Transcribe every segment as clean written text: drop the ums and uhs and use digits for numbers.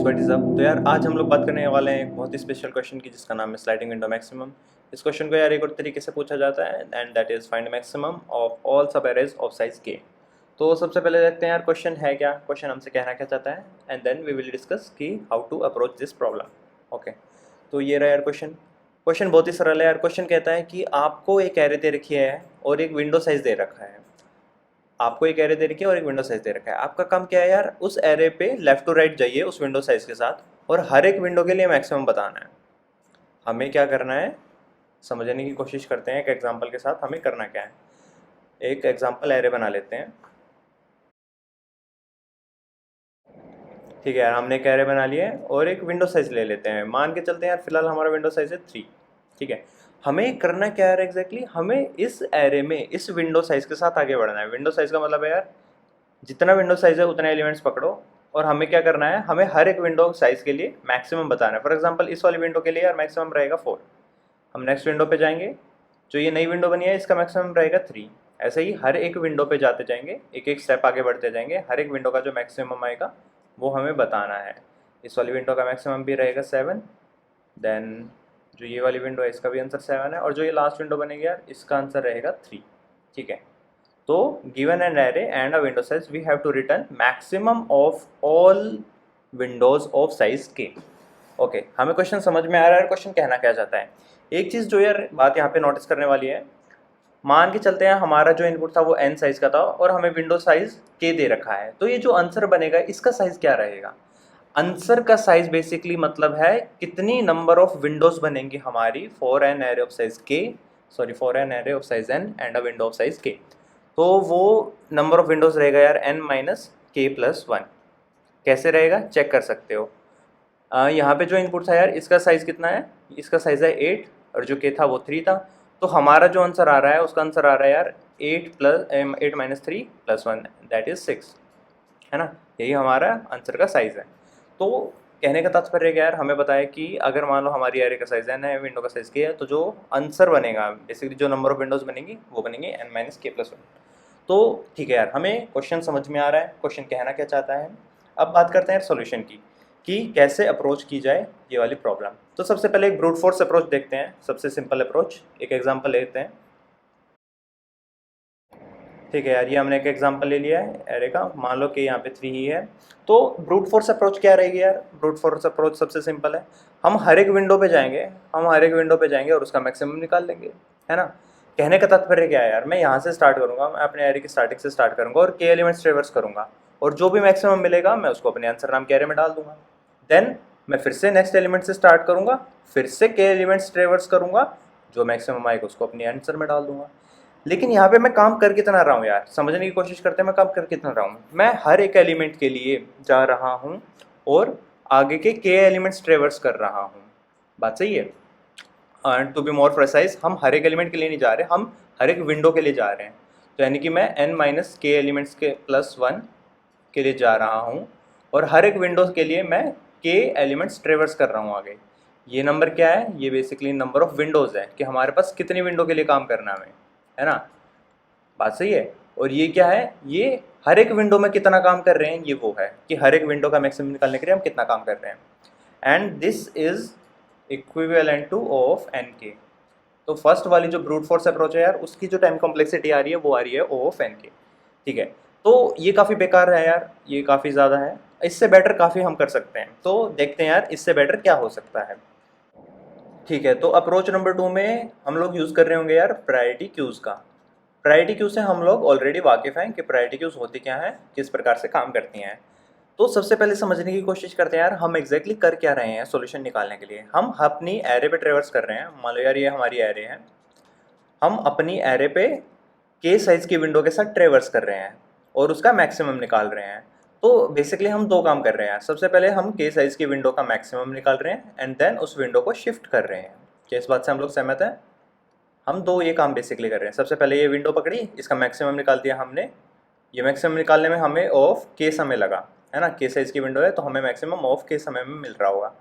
What is up. तो यार आज हम लोग बात करने वाले हैं एक बहुत ही स्पेशल क्वेश्चन की जिसका नाम है स्लाइडिंग विंडो मैक्सिमम। इस क्वेश्चन को यार एक और तरीके से पूछा जाता है and that is find maximum of all सब एरेज ऑफ साइज के। तो सबसे पहले देखते हैं यार क्वेश्चन है क्या, क्वेश्चन हमसे कहना क्या चाहता है and then we will discuss कि how to approach this problem. Okay, तो ये रहा यार क्वेश्चन। क्वेश्चन बहुत ही सरल है यार। क्वेश्चन कहता है कि आपको एक एरे दे रखी है और एक विंडो साइज दे रखा है। आपको एक एरे दे रखी है और एक विंडो साइज दे रखा है। आपका काम क्या है यार, उस एरे पे लेफ्ट टू राइट जाइए उस विंडो साइज के साथ और हर एक विंडो के लिए मैक्सिमम बताना है। हमें क्या करना है समझने की कोशिश करते हैं एक एग्जांपल के साथ। हमें करना क्या है, एक एग्जांपल एरे बना लेते हैं। ठीक है यार, हमने एक एरे बना लिया है और एक विंडो साइज ले लेते हैं। मान के चलते हैं यार फिलहाल हमारा विंडो साइज है 3। ठीक है, हमें करना क्या है एग्जैक्टली, हमें इस एरे में इस विंडो साइज के साथ आगे बढ़ना है। विंडो साइज का मतलब है यार जितना विंडो साइज है उतने एलिमेंट्स पकड़ो और हमें क्या करना है, हमें हर एक विंडो साइज के लिए मैक्सिमम बताना है। फॉर एग्जांपल इस वाली विंडो के लिए यार मैक्सिमम रहेगा 4। हम नेक्स्ट विंडो पे जाएंगे, जो ये नई विंडो बनी है इसका मैक्सिमम रहेगा 3। ऐसे ही हर एक विंडो पे जाते जाएंगे, एक एक स्टेप आगे बढ़ते जाएंगे, हर एक विंडो का जो मैक्सिमम आएगा वो हमें बताना है। इस वाली विंडो का मैक्सिमम भी रहेगा 7, देन जो ये वाली विंडो है इसका भी आंसर 7 है और जो ये लास्ट विंडो बनेगी यार इसका आंसर रहेगा 3। ठीक है, तो given an array and a window size we have to return maximum of all windows of size k। Okay, हमें क्वेश्चन समझ में आ रहा है, क्वेश्चन कहना क्या चाहता है। एक चीज़ जो यार बात यहाँ पे नोटिस करने वाली है, मान के चलते हैं हमारा जो इनपुट था वो n साइज का था और हमें विंडो साइज k दे रखा है। तो ये जो आंसर बनेगा इसका साइज क्या रहेगा। आंसर का साइज बेसिकली मतलब है कितनी नंबर ऑफ विंडोज बनेंगी हमारी for an array of size k, sorry for an array of size n and a window of size k। तो वो नंबर ऑफ विंडोज़ रहेगा यार n माइनस के प्लस 1। कैसे रहेगा चेक कर सकते हो। यहाँ पे जो इनपुट था यार इसका साइज़ कितना है, इसका साइज़ है 8 और जो के था वो 3 था। तो हमारा जो आंसर आ रहा है उसका आंसर आ रहा है यार 8 माइनस 3 प्लस 1 दैट इज़ 6, है ना। यही हमारा आंसर का साइज़ है। तो कहने का तात्पर्य क्या यार, हमें बताया कि अगर मान लो हमारी एरे का साइज़ n है, विंडो का साइज़ k है, तो जो आंसर बनेगा बेसिकली जो नंबर ऑफ विंडोज़ बनेंगी वो बनेंगी n माइनस के प्लस 1। तो ठीक है यार, हमें क्वेश्चन समझ में आ रहा है, क्वेश्चन कहना क्या चाहता है। अब बात करते हैं सॉल्यूशन की कि कैसे अप्रोच की जाए ये वाली प्रॉब्लम। तो सबसे पहले एक ब्रूट फोर्स अप्रोच देखते हैं, सबसे सिंपल अप्रोच। एक एग्जांपल लेते हैं। ठीक है यार, ये हमने एक एग्जांपल ले लिया है एरे का, मान लो कि यहाँ पे 3 ही है। तो ब्रूट फोर्स अप्रोच क्या रहेगी यार, ब्रूट फोर्स अप्रोच सबसे सिंपल है, हम हर एक विंडो पे जाएंगे, हम हर एक विंडो पे जाएंगे और उसका मैक्सिमम निकाल लेंगे, है ना। कहने का तात्पर्य क्या है यार, मैं यहाँ से स्टार्ट करूँगा, मैं अपने एरे की स्टार्टिंग से स्टार्ट करूँगा और के एलिमेंट्स ट्रेवर्स करूँगा और जो भी मैक्सिमम मिलेगा मैं उसको अपने आंसर नाम के एरे में डाल दूंगा। देन मैं फिर से नेक्स्ट एलिमेंट से स्टार्ट करूँगा, फिर से के एलिमेंट्स ट्रेवर्स करूँगा, जो मैक्सिमम आएगा उसको अपने आंसर में डाल दूंगा। लेकिन यहाँ पे मैं काम कर कितना रहा हूँ यार, समझने की कोशिश करते हैं मैं काम कर कितना रहा हूँ। मैं हर एक एलिमेंट के लिए जा रहा हूँ और आगे के के एलिमेंट्स ट्रेवर्स कर रहा हूँ। बात सही है। And to be more precise, हम हर एक एलिमेंट के लिए नहीं जा रहे, हम हर एक विंडो के लिए जा रहे हैं। तो यानी कि मैं n माइनस के एलिमेंट्स के प्लस 1 के लिए जा रहा हूँ और हर एक विंडो के लिए मैं के एलिमेंट्स ट्रेवर्स कर रहा हूँ आगे। ये नंबर क्या है, ये बेसिकली नंबर ऑफ विंडोज़ है कि हमारे पास कितनी विंडो के लिए काम करना है हमें, है ना। बात सही है। और ये क्या है, ये हर एक विंडो में कितना काम कर रहे हैं, ये वो है कि हर एक विंडो का मैक्सिमम निकालने के लिए हम कितना काम कर रहे हैं। And this is equivalent to O of n k। तो फर्स्ट वाली जो ब्रूट फोर्स अप्रोच है यार, उसकी जो टाइम कॉम्प्लेक्सिटी आ रही है वो आ रही है O ऑफ n k। ठीक है, तो ये काफ़ी बेकार है यार, ये काफ़ी ज़्यादा है। इससे बेटर काफ़ी हम कर सकते हैं, तो देखते हैं यार इससे बेटर क्या हो सकता है। ठीक है, तो अप्रोच नंबर 2 में हम लोग यूज़ कर रहे होंगे यार प्रायोरिटी क्यूज़ का। प्रायोरिटी क्यू से हम लोग ऑलरेडी वाकिफ़ हैं कि प्रायोरिटी क्यूज़ होती क्या हैं, किस प्रकार से काम करती हैं। तो सबसे पहले समझने की कोशिश करते हैं यार हम एग्जैक्टली कर क्या रहे हैं सॉल्यूशन निकालने के लिए। हम अपनी एरे पे ट्रेवर्स कर रहे हैं, मान लो यार ये हमारी एरे है, हम अपनी एरे पे के साइज़ की विंडो के साथ ट्रेवर्स कर रहे हैं और उसका मैक्सिमम निकाल रहे हैं। तो बेसिकली हम दो काम कर रहे हैं, सबसे पहले हम के साइज़ की विंडो का मैक्सिमम निकाल रहे हैं एंड देन उस विंडो को शिफ्ट कर रहे हैं। क्या इस बात से हम लोग सहमत हैं। हम दो ये काम बेसिकली कर रहे हैं, सबसे पहले ये विंडो पकड़ी, इसका मैक्सिमम निकाल दिया हमने। ये मैक्सिमम निकालने में हमें ऑफ के समय लगा, है ना, के साइज़ की विंडो है तो हमें मैक्सिमम ऑफ के समय में मिल रहा होगा।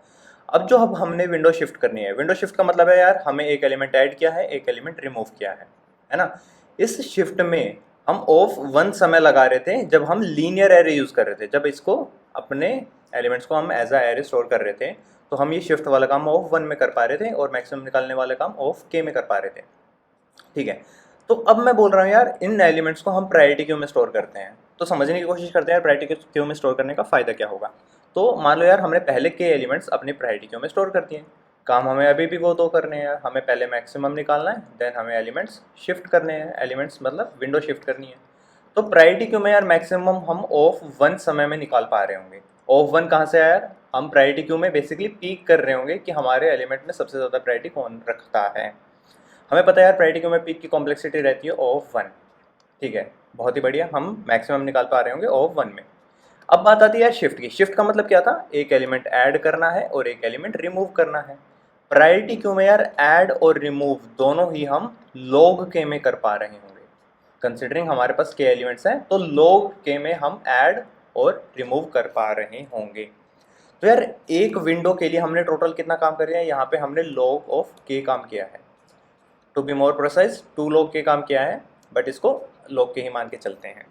अब हमने विंडो शिफ्ट करनी है, विंडो शिफ्ट का मतलब है यार हमें एक एलिमेंट ऐड किया है, एक एलिमेंट रिमूव किया है ना। इस शिफ्ट में हम ऑफ 1 समय लगा रहे थे जब हम लीनियर एरे यूज़ कर रहे थे, जब इसको अपने एलिमेंट्स को हम एज अ एरे स्टोर कर रहे थे, तो हम ये शिफ्ट वाला काम ऑफ 1 में कर पा रहे थे और मैक्सिमम निकालने वाला काम ऑफ k में कर पा रहे थे, ठीक है। तो अब मैं बोल रहा हूँ यार, इन एलिमेंट्स को हम प्रायोरिटी क्यू में स्टोर करते हैं, तो समझने की कोशिश करते हैं यार प्रायोरिटी क्यू में स्टोर करने का फ़ायदा क्या होगा। तो मान लो यार हमने पहले के एलिमेंट्स अपनी प्रायोरिटी क्यू में स्टोर कर दिए, काम हमें अभी भी वो दो करने हैं यार, हमें पहले मैक्सिमम निकालना है, देन हमें एलिमेंट्स शिफ्ट करने हैं, एलिमेंट्स मतलब विंडो शिफ्ट करनी है। तो प्रायोरिटी क्यू में यार मैक्सिमम हम ऑफ 1 समय में निकाल पा रहे होंगे। ऑफ 1 कहाँ से आया यार, हम प्रायोरिटी क्यू में बेसिकली पीक कर रहे होंगे कि हमारे एलिमेंट में सबसे ज़्यादा प्रायोरिटी कौन रखता है। हमें पता है यार प्रायोरिटी क्यू में पीक की कॉम्प्लेक्सिटी रहती है ऑफ 1, ठीक है, बहुत ही बढ़िया, हम मैक्सिमम निकाल पा रहे होंगे ऑफ 1 में। अब बात आती है यार शिफ्ट की। शिफ्ट का मतलब क्या था, एक एलिमेंट ऐड करना है और एक एलिमेंट रिमूव करना है। प्रायोरिटी क्यू में यार ऐड और रिमूव दोनों ही हम log k में कर पा रहे होंगे। कंसिडरिंग हमारे पास k एलिमेंट्स हैं, तो log k में हम ऐड और रिमूव कर पा रहे होंगे। तो यार एक विंडो के लिए हमने टोटल कितना काम कर रहे हैं, यहाँ पे हमने log ऑफ k काम किया है, to be more precise 2 log k काम किया है, बट इसको log k ही मान के चलते हैं,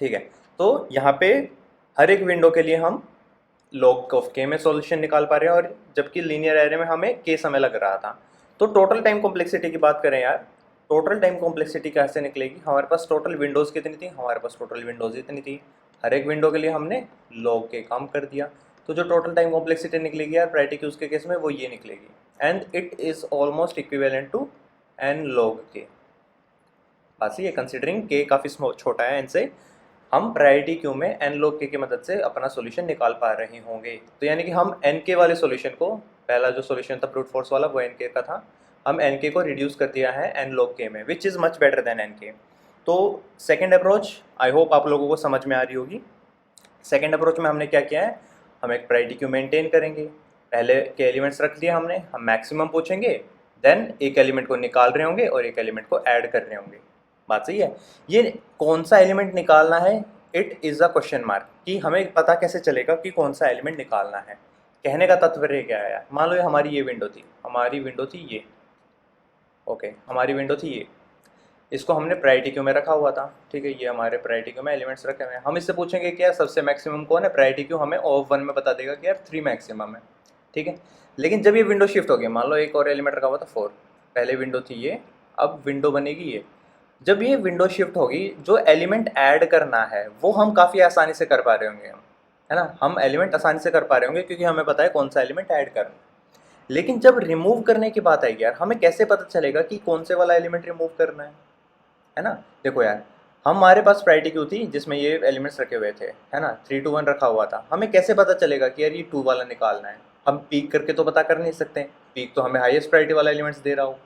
ठीक है। तो यहाँ पे हर एक विंडो के लिए हम log ऑफ k में सॉल्यूशन निकाल पा रहे हैं, और जबकि लीनियर एरे में हमें k समय लग रहा था। तो टोटल टाइम कॉम्प्लेक्सिटी की बात करें यार, टोटल टाइम कॉम्प्लेक्सिटी कैसे निकलेगी, हमारे पास टोटल विंडोज़ कितनी थी, हमारे पास टोटल विंडोज़ इतनी थी, हर एक विंडो के लिए हमने log k काम कर दिया। तो जो टोटल टाइम कॉम्प्लेक्सिटी निकलेगी यार प्रायोरिटी क्यूज़ के केस में वो ये निकलेगी, and it is almost equivalent to n log k। बस ये कंसिडरिंग k काफ़ी छोटा है, इनसे हम प्रायोरिटी क्यू में n log k की मदद से अपना सॉल्यूशन निकाल पा रहे होंगे। तो यानी कि हम n k वाले सॉल्यूशन को, पहला जो सॉल्यूशन था ब्रूट फोर्स वाला वो n k का था, हम n k को रिड्यूस कर दिया है n log k में, which is much better than n k। तो सेकेंड अप्रोच आई होप आप लोगों को समझ में आ रही होगी। सेकेंड अप्रोच में हमने क्या किया है, हम एक प्रायोरिटी क्यू मेंटेन करेंगे, पहले के एलिमेंट्स रख दिए हमने, हम मैक्सिमम पूछेंगे, देन एक एलिमेंट को निकाल रहे होंगे और एक एलिमेंट को ऐड कर रहे होंगे। बात सही है। ये कौन सा एलिमेंट निकालना है, it is a question mark, कि हमें पता कैसे चलेगा कि कौन सा एलिमेंट निकालना है। कहने का तात्पर्य क्या है, मान लो ये हमारी ये विंडो थी, हमारी विंडो थी ये, ओके, हमारी विंडो थी ये, इसको हमने प्रायोरिटी क्यू में रखा हुआ था, ठीक है, ये हमारे प्रायोरिटी क्यू में एलिमेंट्स रखे हुए हैं। हम इससे पूछेंगे कि यार सबसे मैक्सिमम कौन है, प्रायोरिटी क्यू हमें ऑफ 1 में बता देगा कि यार 3 मैक्सिमम है, ठीक है। लेकिन जब ये विंडो शिफ्ट हो गई, मान लो एक और एलिमेंट रखा हुआ था 4, पहले विंडो थी ये, अब विंडो बनेगी ये। जब ये विंडो शिफ्ट होगी, जो एलिमेंट ऐड करना है वो हम काफ़ी आसानी से कर पा रहे होंगे, हम, है ना, हम एलिमेंट आसानी से कर पा रहे होंगे क्योंकि हमें पता है कौन सा एलिमेंट ऐड करना है। लेकिन जब रिमूव करने की बात आएगी यार, हमें कैसे पता चलेगा कि कौन से वाला एलिमेंट रिमूव करना है ना। देखो यार, हमारे पास प्रायोरिटी क्यू थी जिसमें ये एलिमेंट्स रखे हुए थे, है ना, 3 to 1 रखा हुआ था, हमें कैसे पता चलेगा कि यार ये 2 वाला निकालना है। हम पीक करके तो पता कर नहीं सकते, पीक तो हमें हाईएस्ट प्रायोरिटी वाला एलिमेंट्स दे रहा हो।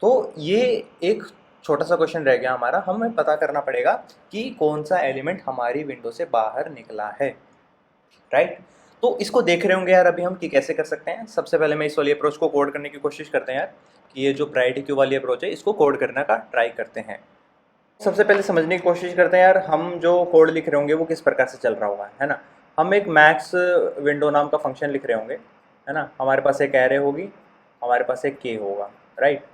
तो ये एक छोटा सा क्वेश्चन रह गया हमारा, हमें पता करना पड़ेगा कि कौन सा एलिमेंट हमारी विंडो से बाहर निकला है, राइट। तो इसको देख रहे होंगे यार अभी हम कि कैसे कर सकते हैं। सबसे पहले मैं इस वाली अप्रोच को कोड करने की कोशिश करते हैं यार, कि ये जो प्रायोरिटी क्यू वाली अप्रोच है इसको कोड करने का ट्राई करते हैं। सबसे पहले समझने की कोशिश करते हैं यार, हम जो कोड लिख रहे होंगे वो किस प्रकार से चल रहा होगा, है ना। हम एक मैक्स विंडो नाम का फंक्शन लिख रहे होंगे, है ना, हमारे पास एक एरे होगी, हमारे पास एक के होगा, राइट।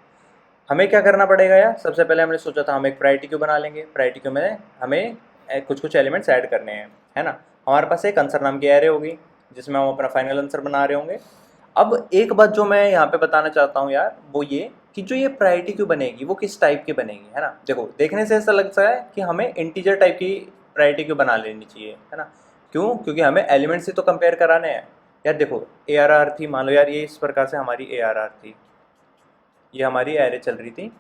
हमें क्या करना पड़ेगा यार, सबसे पहले हमने सोचा था हम एक प्रायोरिटी क्यू बना लेंगे, प्रायोरिटी क्यू में हमें कुछ एलिमेंट्स ऐड करने हैं, है ना। हमारे पास एक आंसर नाम की एरे होगी जिसमें हम अपना फाइनल आंसर बना रहे होंगे। अब एक बात जो मैं यहाँ पे बताना चाहता हूँ यार, वो ये कि जो ये प्रायोरिटी क्यू बनेगी वो किस टाइप की बनेगी, है ना। देखो देखने से ऐसा लगता है कि हमें इंटीजर टाइप की प्रायोरिटी क्यू बना लेनी चाहिए, है ना। क्यों, क्योंकि हमें एलिमेंट्स से तो कंपेयर कराने हैं यार। देखो ARR थी, मान लो यार ये इस प्रकार से हमारी ARR थी, ये हमारी एरे चल रही थी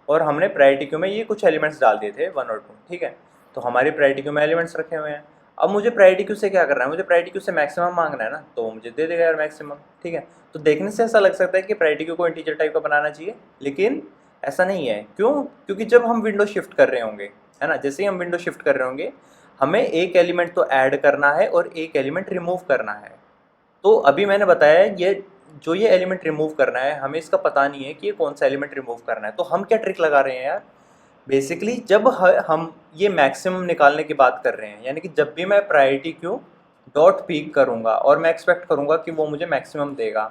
और हमने प्रायोरिटी क्यू में ये कुछ एलिमेंट्स डाल दिए थे 1 और 2, ठीक है। तो हमारी प्रायोरिटी क्यू में एलिमेंट्स रखे हुए हैं। अब मुझे प्रायोरिटी क्यू से क्या करना है, मुझे प्रायोरिटी क्यू से मैक्सिमम मांगना है ना, तो वो मुझे दे देगा यार मैक्सिमम, ठीक है। तो देखने से ऐसा लग सकता है कि प्रायोरिटी क्यू को इंटीजर टाइप का बनाना चाहिए, लेकिन ऐसा नहीं है। क्यों, क्योंकि जब हम विंडो शिफ्ट कर रहे होंगे, है ना, जैसे ही हम विंडो शिफ्ट कर रहे होंगे, हमें एक एलिमेंट तो ऐड करना है और एक एलिमेंट रिमूव करना है। तो अभी मैंने बताया ये जो ये एलिमेंट रिमूव करना है, हमें इसका पता नहीं है कि ये कौन सा एलिमेंट रिमूव करना है। तो हम क्या ट्रिक लगा रहे हैं यार, बेसिकली जब हम ये मैक्सिमम निकालने की बात कर रहे हैं, यानी कि जब भी मैं प्रायोरिटी क्यू डॉट पीक करूँगा और मैं एक्सपेक्ट करूँगा कि वो मुझे मैक्सिमम देगा,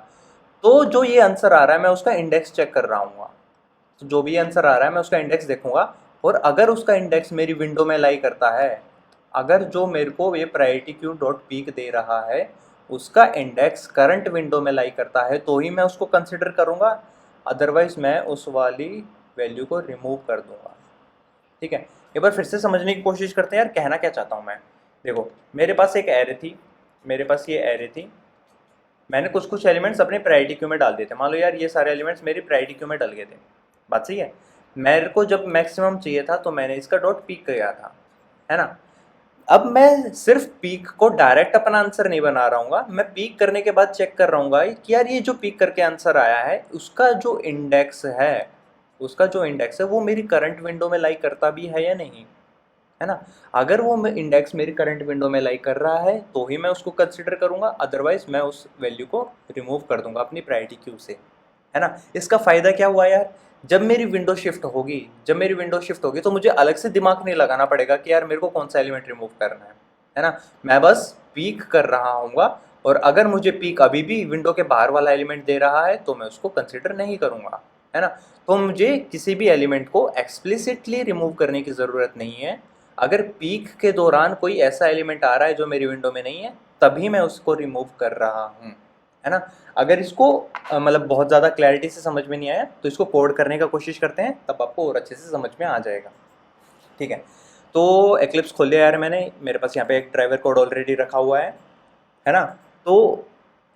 तो जो ये आंसर आ रहा है मैं उसका इंडेक्स चेक कर रहा हूँ। तो जो भी आंसर आ रहा है मैं उसका इंडेक्स देखूंगा, और अगर उसका इंडेक्स मेरी विंडो में लाई करता है, अगर जो मेरे को ये प्रायोरिटी क्यू डॉट पीक दे रहा है उसका इंडेक्स करंट विंडो में लाई करता है तो ही मैं उसको कंसिडर करूँगा, अदरवाइज मैं उस वाली वैल्यू को रिमूव कर दूंगा। ठीक है, एक बार फिर से समझने की कोशिश करते हैं यार, कहना क्या चाहता हूँ मैं। देखो मेरे पास एक एरे थी, मेरे पास ये एरे थी, मैंने कुछ कुछ एलिमेंट्स अपने प्रायोरिटी क्यू में डाल दिए थे। मान लो यार ये सारे एलिमेंट्स मेरी प्रायोरिटी क्यू में डल गए थे, बात सही है। मेरे को जब मैक्सिमम चाहिए था तो मैंने इसका डॉट पीक किया था, है ना। अब मैं सिर्फ पीक को डायरेक्ट अपना आंसर नहीं बना रहा हूँ, मैं पीक करने के बाद चेक कर रहा हूँ कि यार ये जो पीक करके आंसर आया है उसका जो इंडेक्स है, उसका जो इंडेक्स है वो मेरी करंट विंडो में लाई करता भी है या नहीं, है ना। अगर वो इंडेक्स मेरी करंट विंडो में लाई कर रहा है तो ही मैं उसको कंसिडर करूंगा, अदरवाइज मैं उस वैल्यू को रिमूव कर दूंगा अपनी प्रायोरिटी क्यू से, है ना। इसका फ़ायदा क्या हुआ यार, जब मेरी विंडो शिफ्ट होगी, जब मेरी विंडो शिफ्ट होगी तो मुझे अलग से दिमाग नहीं लगाना पड़ेगा कि यार मेरे को कौन सा एलिमेंट रिमूव करना है ना। मैं बस पीक कर रहा हूँगा और अगर मुझे पीक अभी भी विंडो के बाहर वाला एलिमेंट दे रहा है तो मैं उसको कंसिडर नहीं करूँगा, है ना। तो मुझे किसी भी एलिमेंट को एक्सप्लिसिटली रिमूव करने की ज़रूरत नहीं है। अगर पीक के दौरान कोई ऐसा एलिमेंट आ रहा है जो मेरी विंडो में नहीं है तभी मैं उसको रिमूव कर रहा हूँ, है ना। अगर इसको मतलब बहुत ज़्यादा क्लैरिटी से समझ में नहीं आया तो इसको कोड करने का कोशिश करते हैं, तब आपको और अच्छे से समझ में आ जाएगा। ठीक है, तो एक्लिप्स खोल लिया यार मैंने, मेरे पास यहाँ पे एक ड्राइवर कोड ऑलरेडी रखा हुआ है ना। तो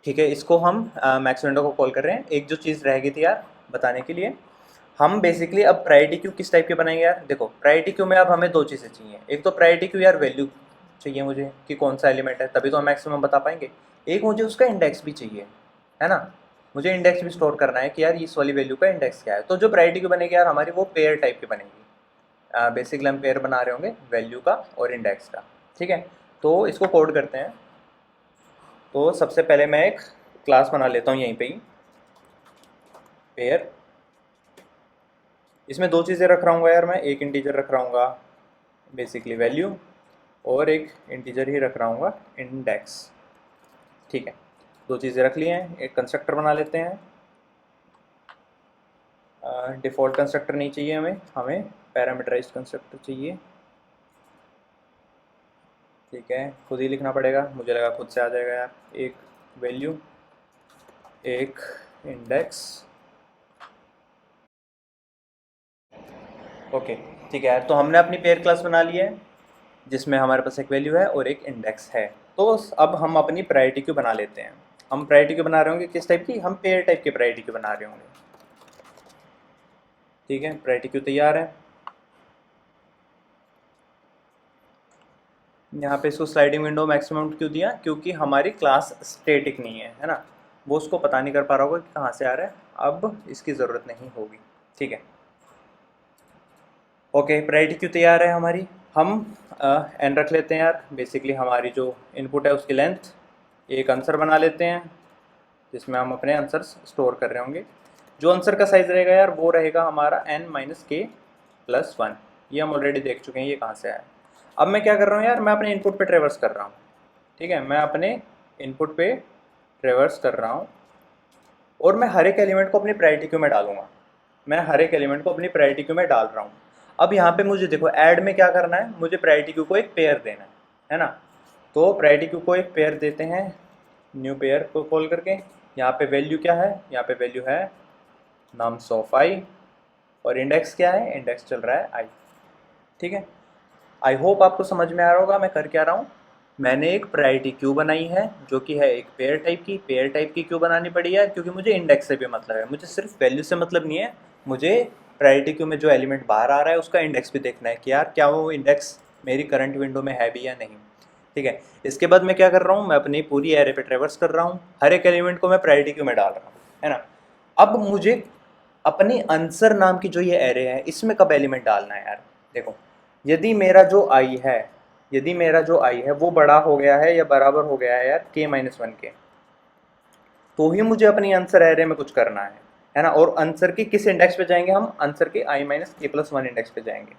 ठीक है, इसको हम मैक्स विंडो को कॉल कर रहे हैं। एक जो चीज़ रह गई थी यार बताने के लिए, हम बेसिकली अब प्रायोरिटी क्यू किस टाइप के बनाएंगे यार। देखो प्रायोरिटी क्यू में अब हमें दो चीज़ें चाहिए, एक तो प्रायोरिटी क्यू यार वैल्यू चाहिए मुझे कि कौन सा एलिमेंट है, तभी तो हम मैक्सिमम बता पाएंगे। एक मुझे उसका इंडेक्स भी चाहिए, है ना। मुझे इंडेक्स भी स्टोर करना है कि यार इस वाली वैल्यू का इंडेक्स क्या है। तो जो प्रायोरिटी क्यू बनेगी यार हमारी वो पेयर टाइप की बनेगी। बेसिकली हम पेयर बना रहे होंगे वैल्यू का और इंडेक्स का। ठीक है, तो इसको कोड करते हैं। तो सबसे पहले मैं एक क्लास बना लेता हूँ यहीं पे ही, पेयर। इसमें दो चीज़ें रख रहा हूँ यार मैं, एक इंटीजर रख रहा हूँ बेसिकली वैल्यू और एक इंटीजर ही रख रहा हूँ इंडेक्स। ठीक है, दो चीज़ें रख ली हैं। एक कंस्ट्रक्टर बना लेते हैं। डिफ़ॉल्ट कंस्ट्रक्टर नहीं चाहिए हमें, हमें पैरामीटराइज्ड कंस्ट्रक्टर चाहिए। ठीक है, खुद ही लिखना पड़ेगा, मुझे लगा खुद से आ जाएगा यार। एक वैल्यू, एक इंडेक्स। ओके ठीक है यार, तो हमने अपनी पेयर क्लास बना ली है जिसमें हमारे पास एक वैल्यू है और एक इंडेक्स है। तो अब हम अपनी प्रायोरिटी क्यू बना लेते हैं। हम प्रायोरिटी क्यू बना रहे होंगे किस टाइप की, हम पेयर टाइप की प्रायोरिटी क्यू बना रहे होंगे। ठीक है, प्रायोरिटी क्यू तैयार है। यहाँ पे इसको स्लाइडिंग विंडो मैक्सिमम क्यों दिया, क्योंकि हमारी क्लास स्टेटिक नहीं है ना, वो उसको पता नहीं कर पा रहा होगा कि कहाँ से आ रहा है, अब इसकी ज़रूरत नहीं होगी। ठीक है, ओके प्रायोरिटी क्यू तैयार है हमारी। हम एन रख लेते हैं यार, बेसिकली हमारी जो इनपुट है उसकी लेंथ। एक आंसर बना लेते हैं जिसमें हम अपने आंसर्स स्टोर कर रहे होंगे। जो आंसर का साइज़ रहेगा यार वो रहेगा हमारा n-k+1। ये हम ऑलरेडी देख चुके हैं ये कहाँ से आया। अब मैं क्या कर रहा हूँ यार, मैं अपने इनपुट पे ट्रेवर्स कर रहा हूँ। ठीक है, मैं अपने इनपुट पे ट्रेवर्स कर रहा हूँ और मैं हर एक एलिमेंट को अपनी प्रायोरिटी क्यू में डालूंगा। मैं हर एक एलिमेंट को अपनी प्रायोरिटी क्यू में डाल रहा हूँ। अब यहाँ पे मुझे देखो ऐड में क्या करना है, मुझे प्रायोरिटी क्यू को एक पेयर देना है ना। तो प्रायोरिटी क्यू को एक पेयर देते हैं, न्यू पेयर को कॉल करके। यहाँ पे वैल्यू क्या है, यहाँ पे वैल्यू है नम्स ऑफ आई और इंडेक्स क्या है, इंडेक्स चल रहा है आई। ठीक है, आई होप आपको समझ में आ रहा होगा मैं कर क्या रहा हूँ। मैंने एक प्रायोरिटी क्यू बनाई है जो कि है एक पेयर टाइप की। पेयर टाइप की क्यों बनानी पड़ी है, क्योंकि मुझे इंडेक्स से भी मतलब है, मुझे सिर्फ वैल्यू से मतलब नहीं है, मुझे प्रायोरिटी क्यू में जो एलिमेंट बाहर आ रहा है उसका इंडेक्स भी देखना है कि यार क्या वो इंडेक्स मेरी करंट विंडो में है भी या नहीं। ठीक है, इसके बाद मैं क्या कर रहा हूँ, मैं अपनी पूरी एरे पे ट्रेवर्स कर रहा हूँ, हर एक एलिमेंट को मैं प्रायोरिटी क्यू में डाल रहा हूँ, है ना। अब मुझे अपनी आंसर नाम की जो ये एरे है इसमें कब एलिमेंट डालना है यार। देखो यदि मेरा जो आई है, यदि मेरा जो आई है वो बड़ा हो गया है या बराबर हो गया है यार k-1 के, तो ही मुझे अपनी आंसर एरे में कुछ करना है ना। और आंसर के किस इंडेक्स पे जाएंगे हम, आंसर के i-k+1 इंडेक्स पे जाएंगे।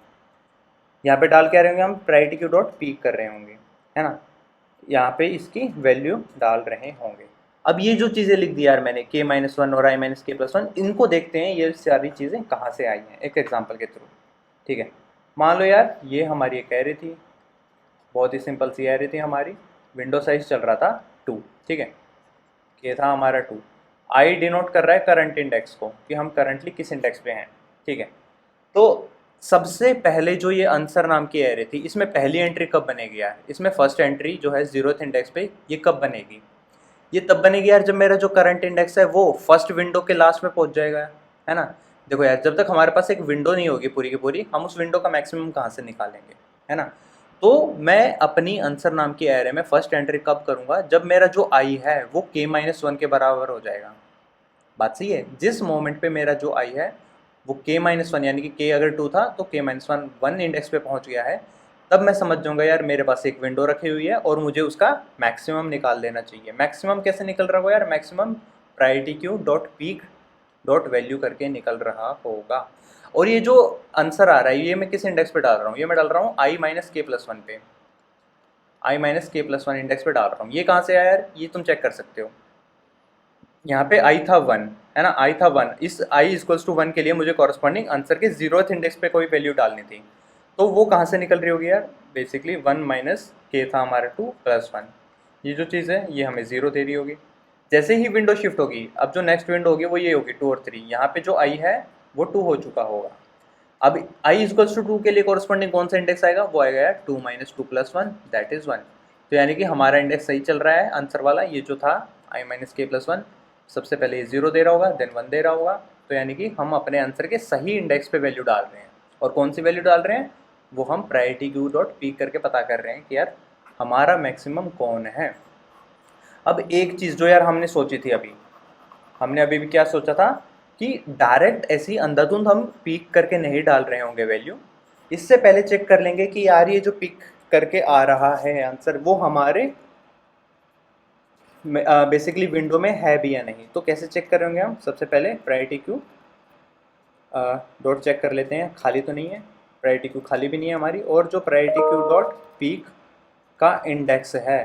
यहाँ पे डाल क्या रहे होंगे हम, प्रायोरिटी क्यू डॉट पीक कर रहे होंगे, है ना। यहाँ पे इसकी वैल्यू डाल रहे होंगे। अब ये जो चीज़ें लिख दी यार मैंने k-1 और i-k+1, इनको देखते हैं ये सारी चीज़ें कहाँ से आई हैं एक एग्जाम्पल के थ्रू। ठीक है, मान लो यार ये हमारी एक एरे थी, बहुत ही सिंपल सी एरे थी हमारी, विंडो साइज चल रहा था 2, ठीक है, ये था हमारा 2। आई डिनोट कर रहा है करंट इंडेक्स को, कि हम करंटली किस इंडेक्स पे हैं, ठीक है। तो सबसे पहले जो ये आंसर नाम की एरे थी, इसमें पहली एंट्री कब बनेगी यार, इसमें फर्स्ट एंट्री जो है 0th इंडेक्स पे, ये कब बनेगी, ये तब बनेगी यार जब मेरा जो करंट इंडेक्स है वो फर्स्ट विंडो के लास्ट में पहुंच जाएगा, है ना। देखो यार, जब तक हमारे पास एक विंडो नहीं होगी पूरी की पूरी, हम उस विंडो का मैक्सिमम कहाँ से निकालेंगे, है ना। तो मैं अपनी आंसर नाम की एरे में फर्स्ट एंट्री कब करूँगा, जब मेरा जो आई है वो k-1 के बराबर हो जाएगा। बात सही है, जिस मोमेंट पे मेरा जो आई है वो k-1, यानी कि k अगर 2 था तो k-1 इंडेक्स पे पहुंच गया है, तब मैं समझ जाऊंगा यार मेरे पास एक विंडो रखी हुई है और मुझे उसका मैक्सिमम निकाल लेना चाहिए। मैक्सिमम कैसे निकल रहा होगा यार, maximum priority queue dot peak dot value करके निकल रहा होगा। और ये जो आंसर आ रहा है ये मैं किस इंडेक्स पे डाल रहा हूँ, ये मैं डाल रहा हूँ i-k+1 पे, i-k+1 इंडेक्स पे डाल रहा हूँ। ये कहाँ से आया यार, ये तुम चेक कर सकते हो। यहाँ पे आई था 1, है ना, आई था 1, इस आई इक्वल्स टू 1 के लिए मुझे कॉरस्पॉन्डिंग आंसर के 0th इंडेक्स पे कोई वैल्यू डालनी थी, तो वो कहाँ से निकल रही होगी यार, बेसिकली 1 माइनस के था हमारा 2 प्लस 1, ये जो चीज़ है ये हमें 0 दे रही होगी। जैसे ही विंडो शिफ्ट होगी, अब जो नेक्स्ट विंडो होगी वो ये होगी 2 और 3, यहाँ पे जो आई है वो 2 हो चुका होगा। अब आई इक्वल्स टू 2 के लिए कॉरस्पॉन्डिंग कौन सा इंडेक्स आएगा, वो आएगा यार 2 माइनस 2 प्लस 1 दैट इज़ 1। तो यानी कि हमारा इंडेक्स सही चल रहा है आंसर वाला, ये जो था i-k+1, सबसे पहले ये 0 दे रहा होगा, देन 1 दे रहा होगा। तो यानी कि हम अपने आंसर के सही इंडेक्स पे वैल्यू डाल रहे हैं। और कौन सी वैल्यू डाल रहे हैं, वो हम प्रायोरिटी क्यू डॉट पीक करके पता कर रहे हैं कि यार हमारा मैक्सिमम कौन है। अब एक चीज़ जो यार हमने सोची थी अभी, हमने अभी भी क्या सोचा था कि डायरेक्ट ऐसी अंधाधुंध हम पीक करके नहीं डाल रहे होंगे वैल्यू, इससे पहले चेक कर लेंगे कि यार ये जो पिक करके आ रहा है आंसर वो हमारे बेसिकली विंडो में है भी या नहीं। तो कैसे चेक करेंगे हम, सबसे पहले प्रायोरिटी क्यू डॉट चेक कर लेते हैं, खाली तो नहीं है, प्रायोरिटी क्यू खाली भी नहीं है हमारी, और जो प्रायोरिटी क्यू डॉट पीक का इंडेक्स है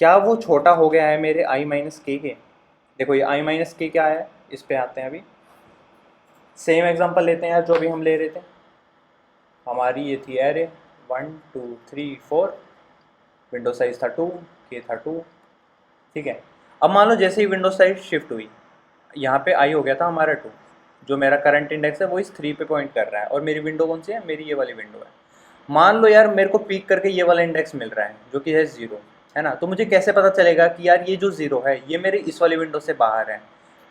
क्या वो छोटा हो गया है मेरे i-k के। देखो ये i-k क्या है, इस पे आते हैं अभी, सेम एग्जांपल लेते हैं यार जो अभी हम ले रहे थे। हमारी ये थी एरे 1 2 3 4, विंडो साइज था 2, के था 2, ठीक है। अब मान लो जैसे ही विंडो साइज शिफ्ट हुई, यहाँ पे आई हो गया था हमारा 2, जो मेरा करंट इंडेक्स है वो इस 3 पे पॉइंट कर रहा है, और मेरी विंडो कौन सी है, मेरी ये वाली विंडो है। मान लो यार मेरे को पीक करके ये वाला इंडेक्स मिल रहा है जो कि है 0, है ना। तो मुझे कैसे पता चलेगा कि यार ये जो 0 है ये मेरी इस वाली विंडो से बाहर है।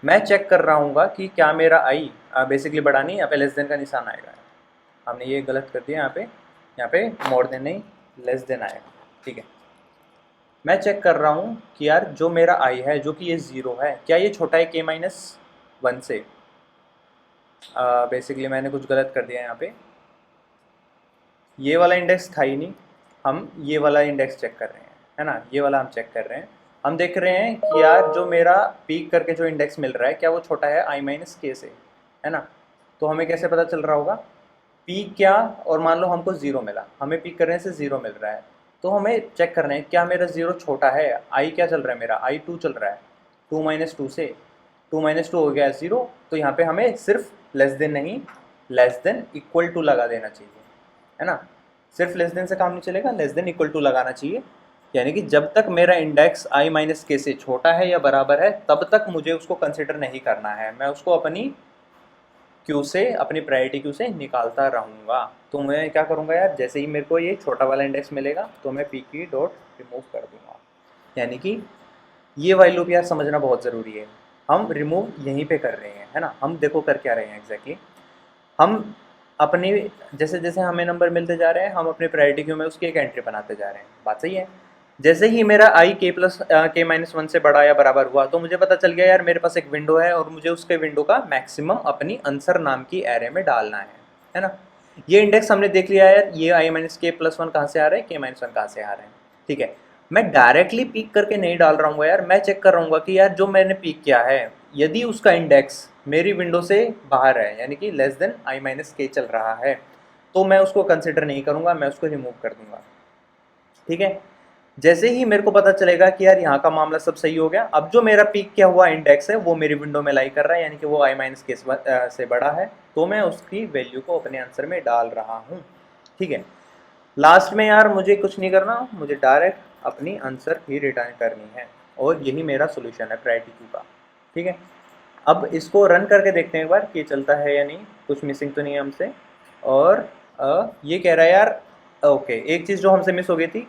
मैं चेक कर रहा हूँ कि क्या मेरा आई बेसिकली बड़ा नहीं, यहाँ पे लेस देन का निशान आएगा, हमने ये गलत कर दिया, यहाँ पे मोर देन नहीं लेस देन आएगा, ठीक है। मैं चेक कर रहा हूँ कि यार जो मेरा आई है जो कि ये 0 है, क्या ये छोटा है k-1 से। बेसिकली मैंने कुछ गलत कर दिया यहाँ पे, ये वाला इंडेक्स था ही नहीं, हम ये वाला इंडेक्स चेक कर रहे हैं, है ना, ये वाला हम चेक कर रहे हैं। हम देख रहे हैं कि यार जो मेरा पीक करके जो इंडेक्स मिल रहा है क्या वो छोटा है i-k से, है ना। तो हमें कैसे पता चल रहा होगा, पीक क्या, और मान लो हमको 0 मिला, हमें पीक करने से 0 मिल रहा है, तो हमें चेक करना है क्या मेरा 0 छोटा है, आई क्या चल रहा है मेरा, i2 चल रहा है, 2 माइनस 2 से, 2 माइनस 2 हो गया 0। तो यहाँ पे हमें सिर्फ लेस देन नहीं, लेस देन इक्वल टू लगा देना चाहिए, है ना। सिर्फ लेस देन से काम नहीं चलेगा, लेस देन इक्वल टू लगाना चाहिए। यानी कि जब तक मेरा इंडेक्स i-k से छोटा है या बराबर है तब तक मुझे उसको कंसिडर नहीं करना है, मैं उसको अपनी क्यू से, अपनी प्रायोरिटी क्यू से निकालता रहूँगा। तो मैं क्या करूँगा यार, जैसे ही मेरे को ये छोटा वाला इंडेक्स मिलेगा तो मैं पी की डॉट रिमूव कर दूँगा। यानी कि ये वाइल लूप यार समझना बहुत ज़रूरी है, हम रिमूव यहीं पे कर रहे हैं, है ना। हम देखो कर क्या रहे हैं एग्जैक्टली, हम अपनी जैसे जैसे हमें नंबर मिलते जा रहे हैं हम अपनी प्रायोरिटी क्यू में उसकी एक एंट्री बनाते जा रहे हैं, बात सही है। जैसे ही मेरा आई k+k-1 से बड़ा या बराबर हुआ तो मुझे पता चल गया यार मेरे पास एक विंडो है और मुझे उसके विंडो का मैक्सिमम अपनी आंसर नाम की एरे में डालना है ना। ये इंडेक्स हमने देख लिया यार, ये i-k+1 कहाँ से आ रहा है, k-1 कहाँ से आ रहे हैं, ठीक है। मैं डायरेक्टली पीक करके नहीं डाल रहा हूँ यार, मैं चेक कर रहा हूँ कि यार जो मैंने पीक किया है यदि उसका इंडेक्स मेरी विंडो से बाहर है, यानी कि लेस देन i-k चल रहा है, तो मैं उसको कंसिडर नहीं करूँगा, मैं उसको रिमूव कर दूंगा, ठीक है। जैसे ही मेरे को पता चलेगा कि यार यहाँ का मामला सब सही हो गया, अब जो मेरा पीक किया हुआ इंडेक्स है वो मेरी विंडो में लाई कर रहा है, यानी कि वो i-k से बड़ा है, तो मैं उसकी वैल्यू को अपने आंसर में डाल रहा हूँ, ठीक है। लास्ट में यार मुझे कुछ नहीं करना, मुझे डायरेक्ट अपनी आंसर ही रिटर्न करनी है, और यही मेरा सोल्यूशन है प्रायोरिटी क्यू का। ठीक है, अब इसको रन करके देखते हैं एक बार कि ये चलता है या नहीं, कुछ मिसिंग तो नहीं है हमसे। और ये कह रहा है यार, ओके, एक चीज़ जो हमसे मिस हो गई थी,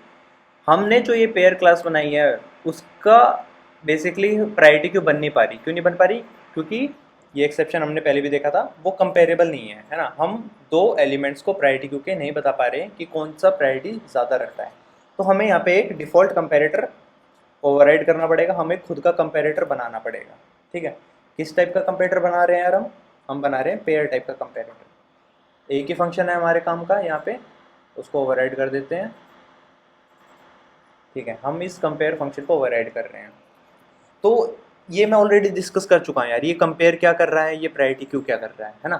हमने जो ये पेयर क्लास बनाई है उसका बेसिकली प्रायोरिटी क्यों बन नहीं पा रही, क्यों नहीं बन पा रही, क्योंकि ये एक्सेप्शन हमने पहले भी देखा था, वो कंपेरेबल नहीं है ना। हम दो एलिमेंट्स को प्रायोरिटी क्यों के नहीं बता पा रहे हैं कि कौन सा प्रायोरिटी ज़्यादा रखता है। तो हमें यहाँ पे एक डिफ़ॉल्ट कंपेरेटर ओवरराइड करना पड़ेगा, हमें खुद का कंपेरेटर बनाना पड़ेगा। ठीक है, किस टाइप का कंपेरेटर बना रहे हैं यार हम बना रहे हैं पेयर टाइप का कंपेरेटर। एक ही फंक्शन है हमारे काम का यहाँ पे, उसको ओवरराइड कर देते हैं। ठीक है, हम इस कंपेयर फंक्शन को ओवरराइड कर रहे हैं। तो ये मैं ऑलरेडी डिस्कस कर चुका हूँ यार, ये कंपेयर क्या कर रहा है, ये प्रायोरिटी क्यू क्या कर रहा है ना।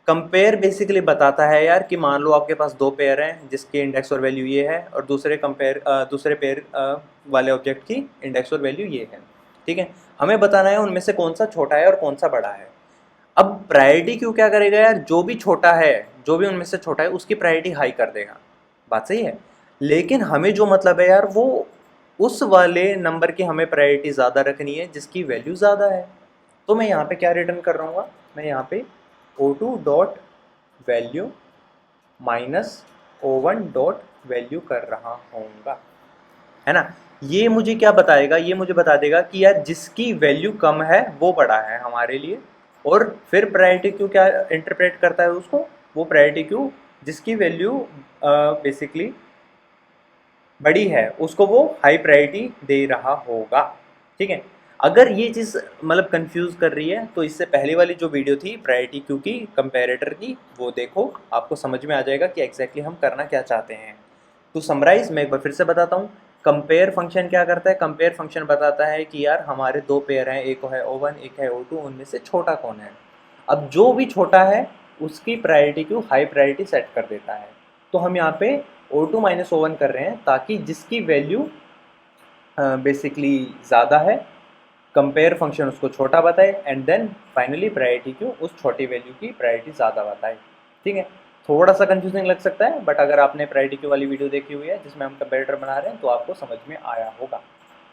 कंपेयर बेसिकली बताता है यार कि मान लो आपके पास दो पेयर हैं जिसके इंडेक्स और वैल्यू ये है, और दूसरे पेयर वाले ऑब्जेक्ट की इंडेक्स और वैल्यू ये है। ठीक है, हमें बताना है उनमें से कौन सा छोटा है और कौन सा बड़ा है। अब प्रायोरिटी क्यू क्या करेगा यार, जो भी छोटा है, जो भी उनमें से छोटा है उसकी प्रायोरिटी हाई कर देगा। बात सही है, लेकिन हमें जो मतलब है यार वो उस वाले नंबर की हमें प्रायोरिटी ज़्यादा रखनी है जिसकी वैल्यू ज़्यादा है। तो मैं यहाँ पे क्या रिटर्न कर रहा हूँ, मैं यहाँ पे O2 dot value minus O1 dot value कर रहा होऊंगा, है ना। ये मुझे क्या बताएगा, ये मुझे बता देगा कि यार जिसकी वैल्यू कम है वो बड़ा है हमारे लिए। और फिर प्रायोरिटी क्यू क्या इंटरप्रेट करता है उसको, वो प्रायोरिटी क्यू जिसकी वैल्यू बेसिकली बड़ी है उसको वो हाई प्रायोरिटी दे रहा होगा। ठीक है, अगर ये चीज़ मतलब कंफ्यूज कर रही है तो इससे पहले वाली जो वीडियो थी प्रायोरिटी क्यू की कंपैरेटर की, वो देखो, आपको समझ में आ जाएगा कि एग्जैक्टली हम करना क्या चाहते हैं। तो समराइज मैं एक बार फिर से बताता हूँ, कंपेयर फंक्शन क्या करता है, कंपेयर फंक्शन बताता है कि यार हमारे दो पेयर हैं, एक है O1 एक है O2, उनमें से छोटा कौन है। अब जो भी छोटा है उसकी priority queue high priority set कर देता है। तो हम यहाँ पे O2 माइनस O1 कर रहे हैं ताकि जिसकी वैल्यू बेसिकली ज़्यादा है कंपेयर फंक्शन उसको छोटा बताए, and then finally priority queue उस छोटी वैल्यू की प्रायोरिटी ज़्यादा बताए। ठीक है, थोड़ा सा कंफ्यूजिंग लग सकता है, बट अगर आपने प्रायोरिटी क्यू वाली वीडियो देखी हुई है जिसमें हम कंपेरेटर बना रहे हैं तो आपको समझ में आया होगा।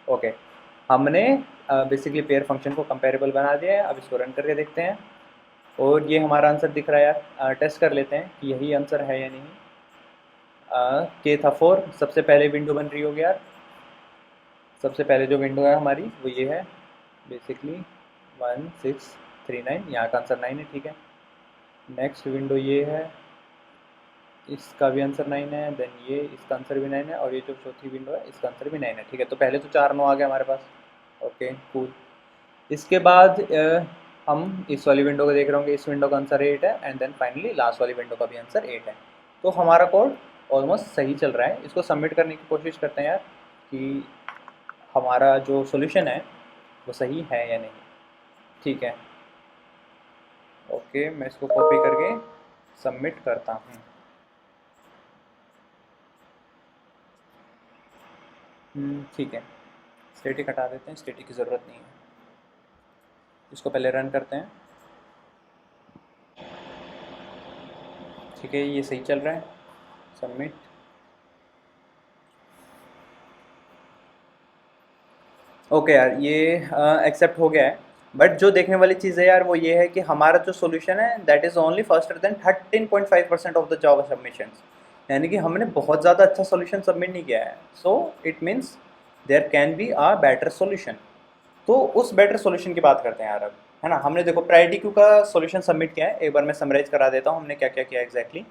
ओके, हमने बेसिकली पेयर फंक्शन को कंपेरेबल बना दिया है। अब इसको रन करके देखते हैं, और ये हमारा आंसर दिख रहा है यार। टेस्ट कर लेते हैं कि यही आंसर है या नहीं। के था 4, सबसे पहले विंडो बन रही होगी यार। सबसे पहले जो विंडो है हमारी वो ये है बेसिकली 1639, यहाँ का आंसर 9 है। ठीक है, नेक्स्ट विंडो ये है, इसका भी आंसर 9 है, देन ये इसका आंसर भी 9 है, और ये जो चौथी विंडो है इसका आंसर भी 9 है। ठीक है, तो पहले तो 4 9 आ गया हमारे पास। Okay cool. इसके बाद हम इस वाली विंडो को देख रहे होंगे, इस विंडो का आंसर 8 है, एंड देन फाइनली लास्ट वाली विंडो का भी आंसर 8 है। तो हमारा कोड ऑलमोस्ट सही चल रहा है। इसको सबमिट करने की कोशिश करते हैं यार कि हमारा जो सॉल्यूशन है वो सही है या नहीं। ठीक है, ओके, मैं इसको कॉपी करके सबमिट करता हूँ। ठीक है, स्टैटिक हटा देते हैं, स्टैटिक की ज़रूरत नहीं है। इसको पहले रन करते हैं। ठीक है, ये सही चल रहा है, सबमिट। ओके यार, ये एक्सेप्ट हो गया है, बट जो देखने वाली चीज़ है यार वो ये है कि हमारा जो सॉल्यूशन है that is only faster than 13.5% of the Java submissions, यानी कि हमने बहुत ज़्यादा अच्छा सॉल्यूशन सबमिट नहीं किया है। So it means there can be a better solution. तो उस बेटर सॉल्यूशन की बात करते हैं यार अब, है ना। हमने देखो प्रायोरिटी क्यू का सॉल्यूशन सबमिट किया है, एक बार मैं समराइज करा देता हूँ हमने क्या क्या किया एग्जैक्टली।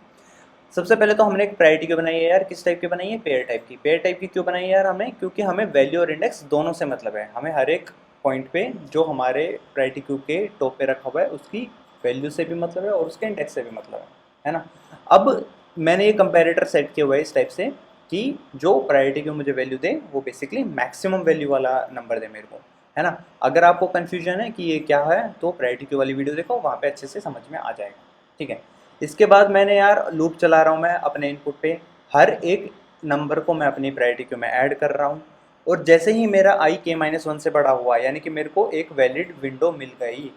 सबसे पहले तो हमने एक प्रायोरिटी क्यू बनाई है यार, किस टाइप की बनाई है, पेयर टाइप की। पेयर टाइप की क्यों बनाई है यार हमें, क्योंकि हमें वैल्यू और इंडेक्स दोनों से मतलब है। हमें हर एक पॉइंट पे जो हमारे प्रायोरिटी क्यू के टॉप पे रखा हुआ है उसकी वैल्यू से भी मतलब है और उसके इंडेक्स से भी मतलब है ना। अब मैंने ये कंपेरेटर सेट किया हुआ है इस टाइप से कि जो प्रायोरिटी क्यू मुझे वैल्यू दे वो बेसिकली मैक्सिमम वैल्यू वाला नंबर दे मेरे को, है ना। अगर आपको कन्फ्यूजन है कि ये क्या है तो प्रायोरिटी क्यू वाली वीडियो देखो, वहाँ पे अच्छे से समझ में आ जाएगा। ठीक है, इसके बाद मैंने यार लूप चला रहा हूँ मैं अपने इनपुट पे, हर एक नंबर को मैं अपनी प्रायोरिटी क्यू में ऐड कर रहा हूँ, और जैसे ही मेरा i k-1 से बड़ा हुआ यानी कि मेरे को एक वैलिड विंडो मिल गई,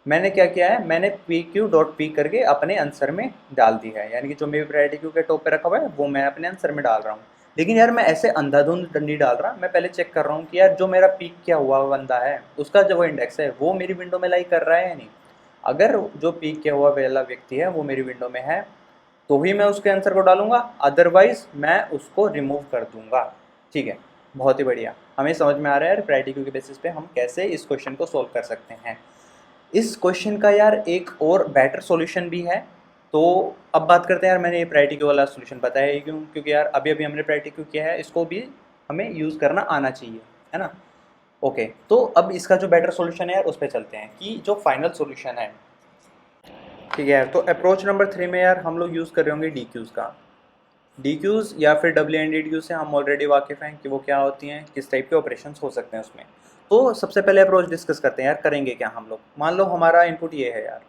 मैंने क्या किया है, मैंने पी क्यू डॉट पी करके अपने आंसर में डाल दिया है, यानी कि जो मेरी प्रायोरिटी क्यू के टॉप पे रखा हुआ है वो मैं अपने आंसर में डाल रहा हूँ। लेकिन यार मैं ऐसे अंधाधुंध नहीं डाल रहा, मैं पहले चेक कर रहा हूँ कि यार जो मेरा पीक किया हुआ बंदा है उसका जो वो इंडेक्स है वो मेरी विंडो में लाई कर रहा है या नहीं। अगर जो पीक किया हुआ वाला व्यक्ति है वो मेरी विंडो में है तो ही मैं उसके आंसर को डालूंगा, अदरवाइज मैं उसको रिमूव कर दूंगा। ठीक है, बहुत ही बढ़िया, हमें समझ में आ रहा है यार प्रायोरिटी क्यू के बेसिस पे हम कैसे इस क्वेश्चन को सोल्व कर सकते हैं। इस क्वेश्चन का यार एक और बेटर सॉल्यूशन भी है। तो अब बात करते हैं यार, मैंने ये प्रायोरिटी क्यू वाला सॉल्यूशन बताया ही क्यों, क्योंकि यार अभी अभी हमने प्रायोरिटी क्यू किया है, इसको भी हमें यूज़ करना आना चाहिए, है ना। ओके, तो अब इसका जो बेटर सॉल्यूशन है यार उस पर चलते हैं कि जो फाइनल सॉल्यूशन है। ठीक है यार, तो अप्रोच नंबर 3 में यार हम लोग यूज़ कर रहे होंगे डी क्यूज़ का। डी क्यूज़ या फिर डब्ल्यू एन डी क्यूज़ से हम ऑलरेडी वाकिफ़ हैं कि वो क्या होती हैं, किस टाइप के ऑपरेशंस हो सकते हैं उसमें। तो सबसे पहले अप्रोच डिस्कस करते हैं यार, करेंगे क्या हम लोग। मान लो हमारा इनपुट ये है यार,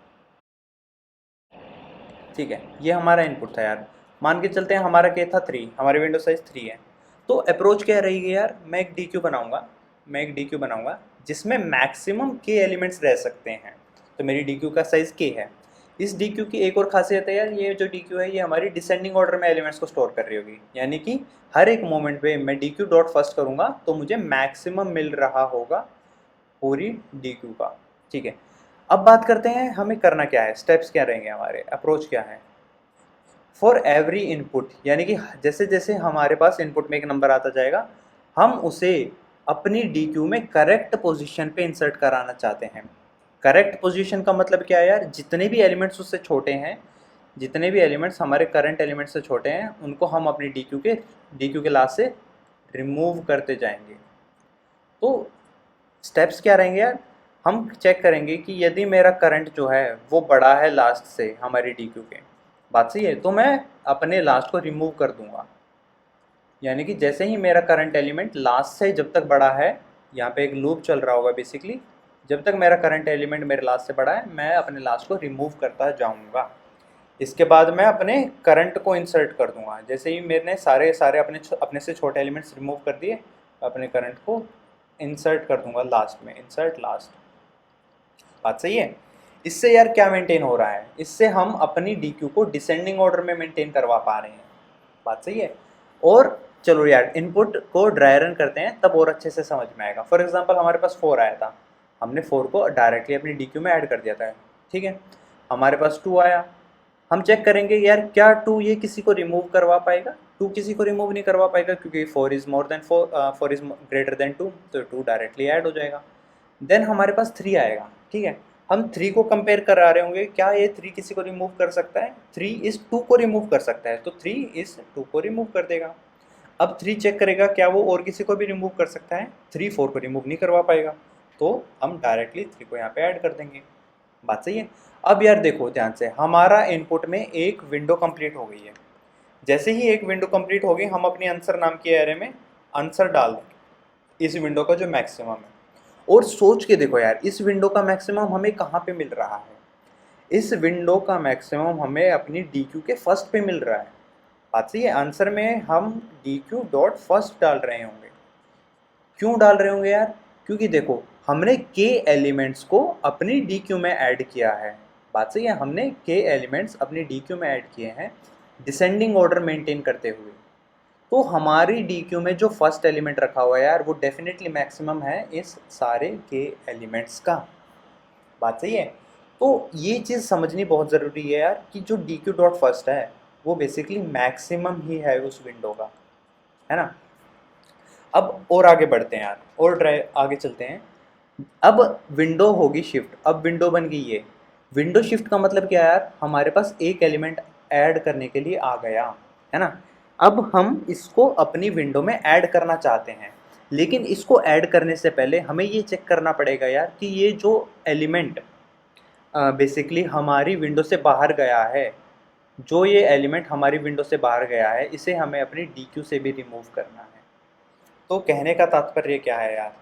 ठीक है, ये हमारा इनपुट था यार। मान के चलते हैं हमारा क्या था 3, हमारी विंडो साइज़ 3 है। तो अप्रोच क्या रहेगी यार, मैं एक डी क्यू बनाऊँगा, जिसमें मैक्सिमम के एलिमेंट्स रह सकते हैं। तो मेरी डी क्यू का साइज़ के है। इस डी क्यू की एक और खासियत है यार, ये जो डी क्यू है ये हमारी डिसेंडिंग ऑर्डर में एलिमेंट्स को स्टोर कर रही होगी, यानी कि हर एक मोमेंट पे मैं डी क्यू डॉट फर्स्ट करूँगा तो मुझे मैक्सिमम मिल रहा होगा पूरी डी क्यू का। ठीक है, अब बात करते हैं हमें करना क्या है, स्टेप्स क्या रहेंगे, हमारे अप्रोच क्या है। फॉर एवरी इनपुट, यानी कि जैसे जैसे हमारे पास इनपुट में एक नंबर आता जाएगा हम उसे अपनी डी क्यू में करेक्ट पोजीशन पे इंसर्ट कराना चाहते हैं। करेक्ट पोजीशन का मतलब क्या है यार, जितने भी एलिमेंट्स उससे छोटे हैं, जितने भी एलिमेंट्स हमारे करंट एलिमेंट से छोटे हैं उनको हम अपनी डी क्यू के लास्ट से रिमूव करते जाएंगे। तो स्टेप्स क्या रहेंगे यार, हम चेक करेंगे कि यदि मेरा करंट जो है वो बड़ा है लास्ट से हमारी डी क्यू के, बात सही है, तो मैं अपने लास्ट को रिमूव कर दूंगा। यानी कि जैसे ही मेरा करंट एलिमेंट लास्ट से जब तक बड़ा है, यहाँ पे एक लूप चल रहा होगा बेसिकली, जब तक मेरा करंट एलिमेंट मेरे लास्ट से बड़ा है मैं अपने लास्ट को रिमूव करता जाऊँगा। इसके बाद मैं अपने करंट को इंसर्ट कर दूंगा, जैसे ही मैंने सारे सारे अपने से छोटे एलिमेंट्स रिमूव कर दिए, अपने करंट को इंसर्ट कर दूंगा लास्ट में, इंसर्ट लास्ट। बात सही है। इससे यार क्या मेंटेन हो रहा है, इससे हम अपनी डी क्यू को डिसेंडिंग ऑर्डर में मेंटेन करवा पा रहे हैं। बात सही है। और चलो यार इनपुट को ड्राई रन करते हैं तब और अच्छे से समझ में आएगा। फॉर एग्जांपल हमारे पास 4 आया था, हमने 4 को डायरेक्टली अपनी डी क्यू में ऐड कर दिया था। ठीक है, हमारे पास 2 आया, हम चेक करेंगे यार क्या 2 ये किसी को रिमूव करवा पाएगा। 2 किसी को रिमूव नहीं करवा पाएगा क्योंकि 4 is more than 4, 4 is greater than 2, तो 2 डायरेक्टली ऐड हो जाएगा। देन हमारे पास 3 आएगा। ठीक है, हम 3 को कंपेयर करा रहे होंगे, क्या ये 3 किसी को रिमूव कर सकता है, 3 इस 2 को रिमूव कर सकता है, तो 3 इस 2 को रिमूव कर देगा। अब 3 चेक करेगा क्या वो और किसी को भी रिमूव कर सकता है, 3 4 को रिमूव नहीं करवा पाएगा, तो हम डायरेक्टली 3 को यहाँ पे ऐड कर देंगे। बात सही है। अब यार देखो ध्यान से, हमारा इनपुट में एक विंडो कंप्लीट हो गई है। जैसे ही एक विंडो कंप्लीट होगी हम अपनी आंसर नाम के एरे में आंसर डाल देंगे, इस विंडो का जो मैक्सिमम है। और सोच के देखो यार, इस विंडो का मैक्सिमम हमें कहाँ पे मिल रहा है, इस विंडो का मैक्सिमम हमें अपनी डी क्यू के फर्स्ट पे मिल रहा है। बात सही है, आंसर में हम डी क्यू डॉट फर्स्ट डाल रहे होंगे। क्यों डाल रहे होंगे यार, क्योंकि देखो हमने के एलिमेंट्स को अपनी डी क्यू में ऐड किया है। बात सही है, हमने के एलिमेंट्स अपनी डी क्यू में ऐड किए हैं डिसेंडिंग ऑर्डर मेंटेन करते हुए। तो हमारी डी क्यू में जो फर्स्ट एलिमेंट रखा हुआ है यार वो डेफिनेटली मैक्सिमम है इस सारे के एलिमेंट्स का। बात सही है। तो ये चीज़ समझनी बहुत ज़रूरी है यार कि जो डी क्यू डॉट फर्स्ट है वो बेसिकली मैक्सिमम ही है उस विंडो का, है ना। अब और आगे बढ़ते हैं यार, और आगे चलते हैं। अब विंडो होगी शिफ्ट, अब विंडो बन गई ये। विंडो शिफ्ट का मतलब क्या है यार, हमारे पास एक एलिमेंट ऐड करने के लिए आ गया, है ना। अब हम इसको अपनी विंडो में ऐड करना चाहते हैं, लेकिन इसको ऐड करने से पहले हमें ये चेक करना पड़ेगा यार कि ये जो एलिमेंट बेसिकली हमारी विंडो से बाहर गया है, जो ये एलिमेंट हमारी विंडो से बाहर गया है इसे हमें अपनी डी क्यू से भी रिमूव करना है। तो कहने का तात्पर्य क्या है यार,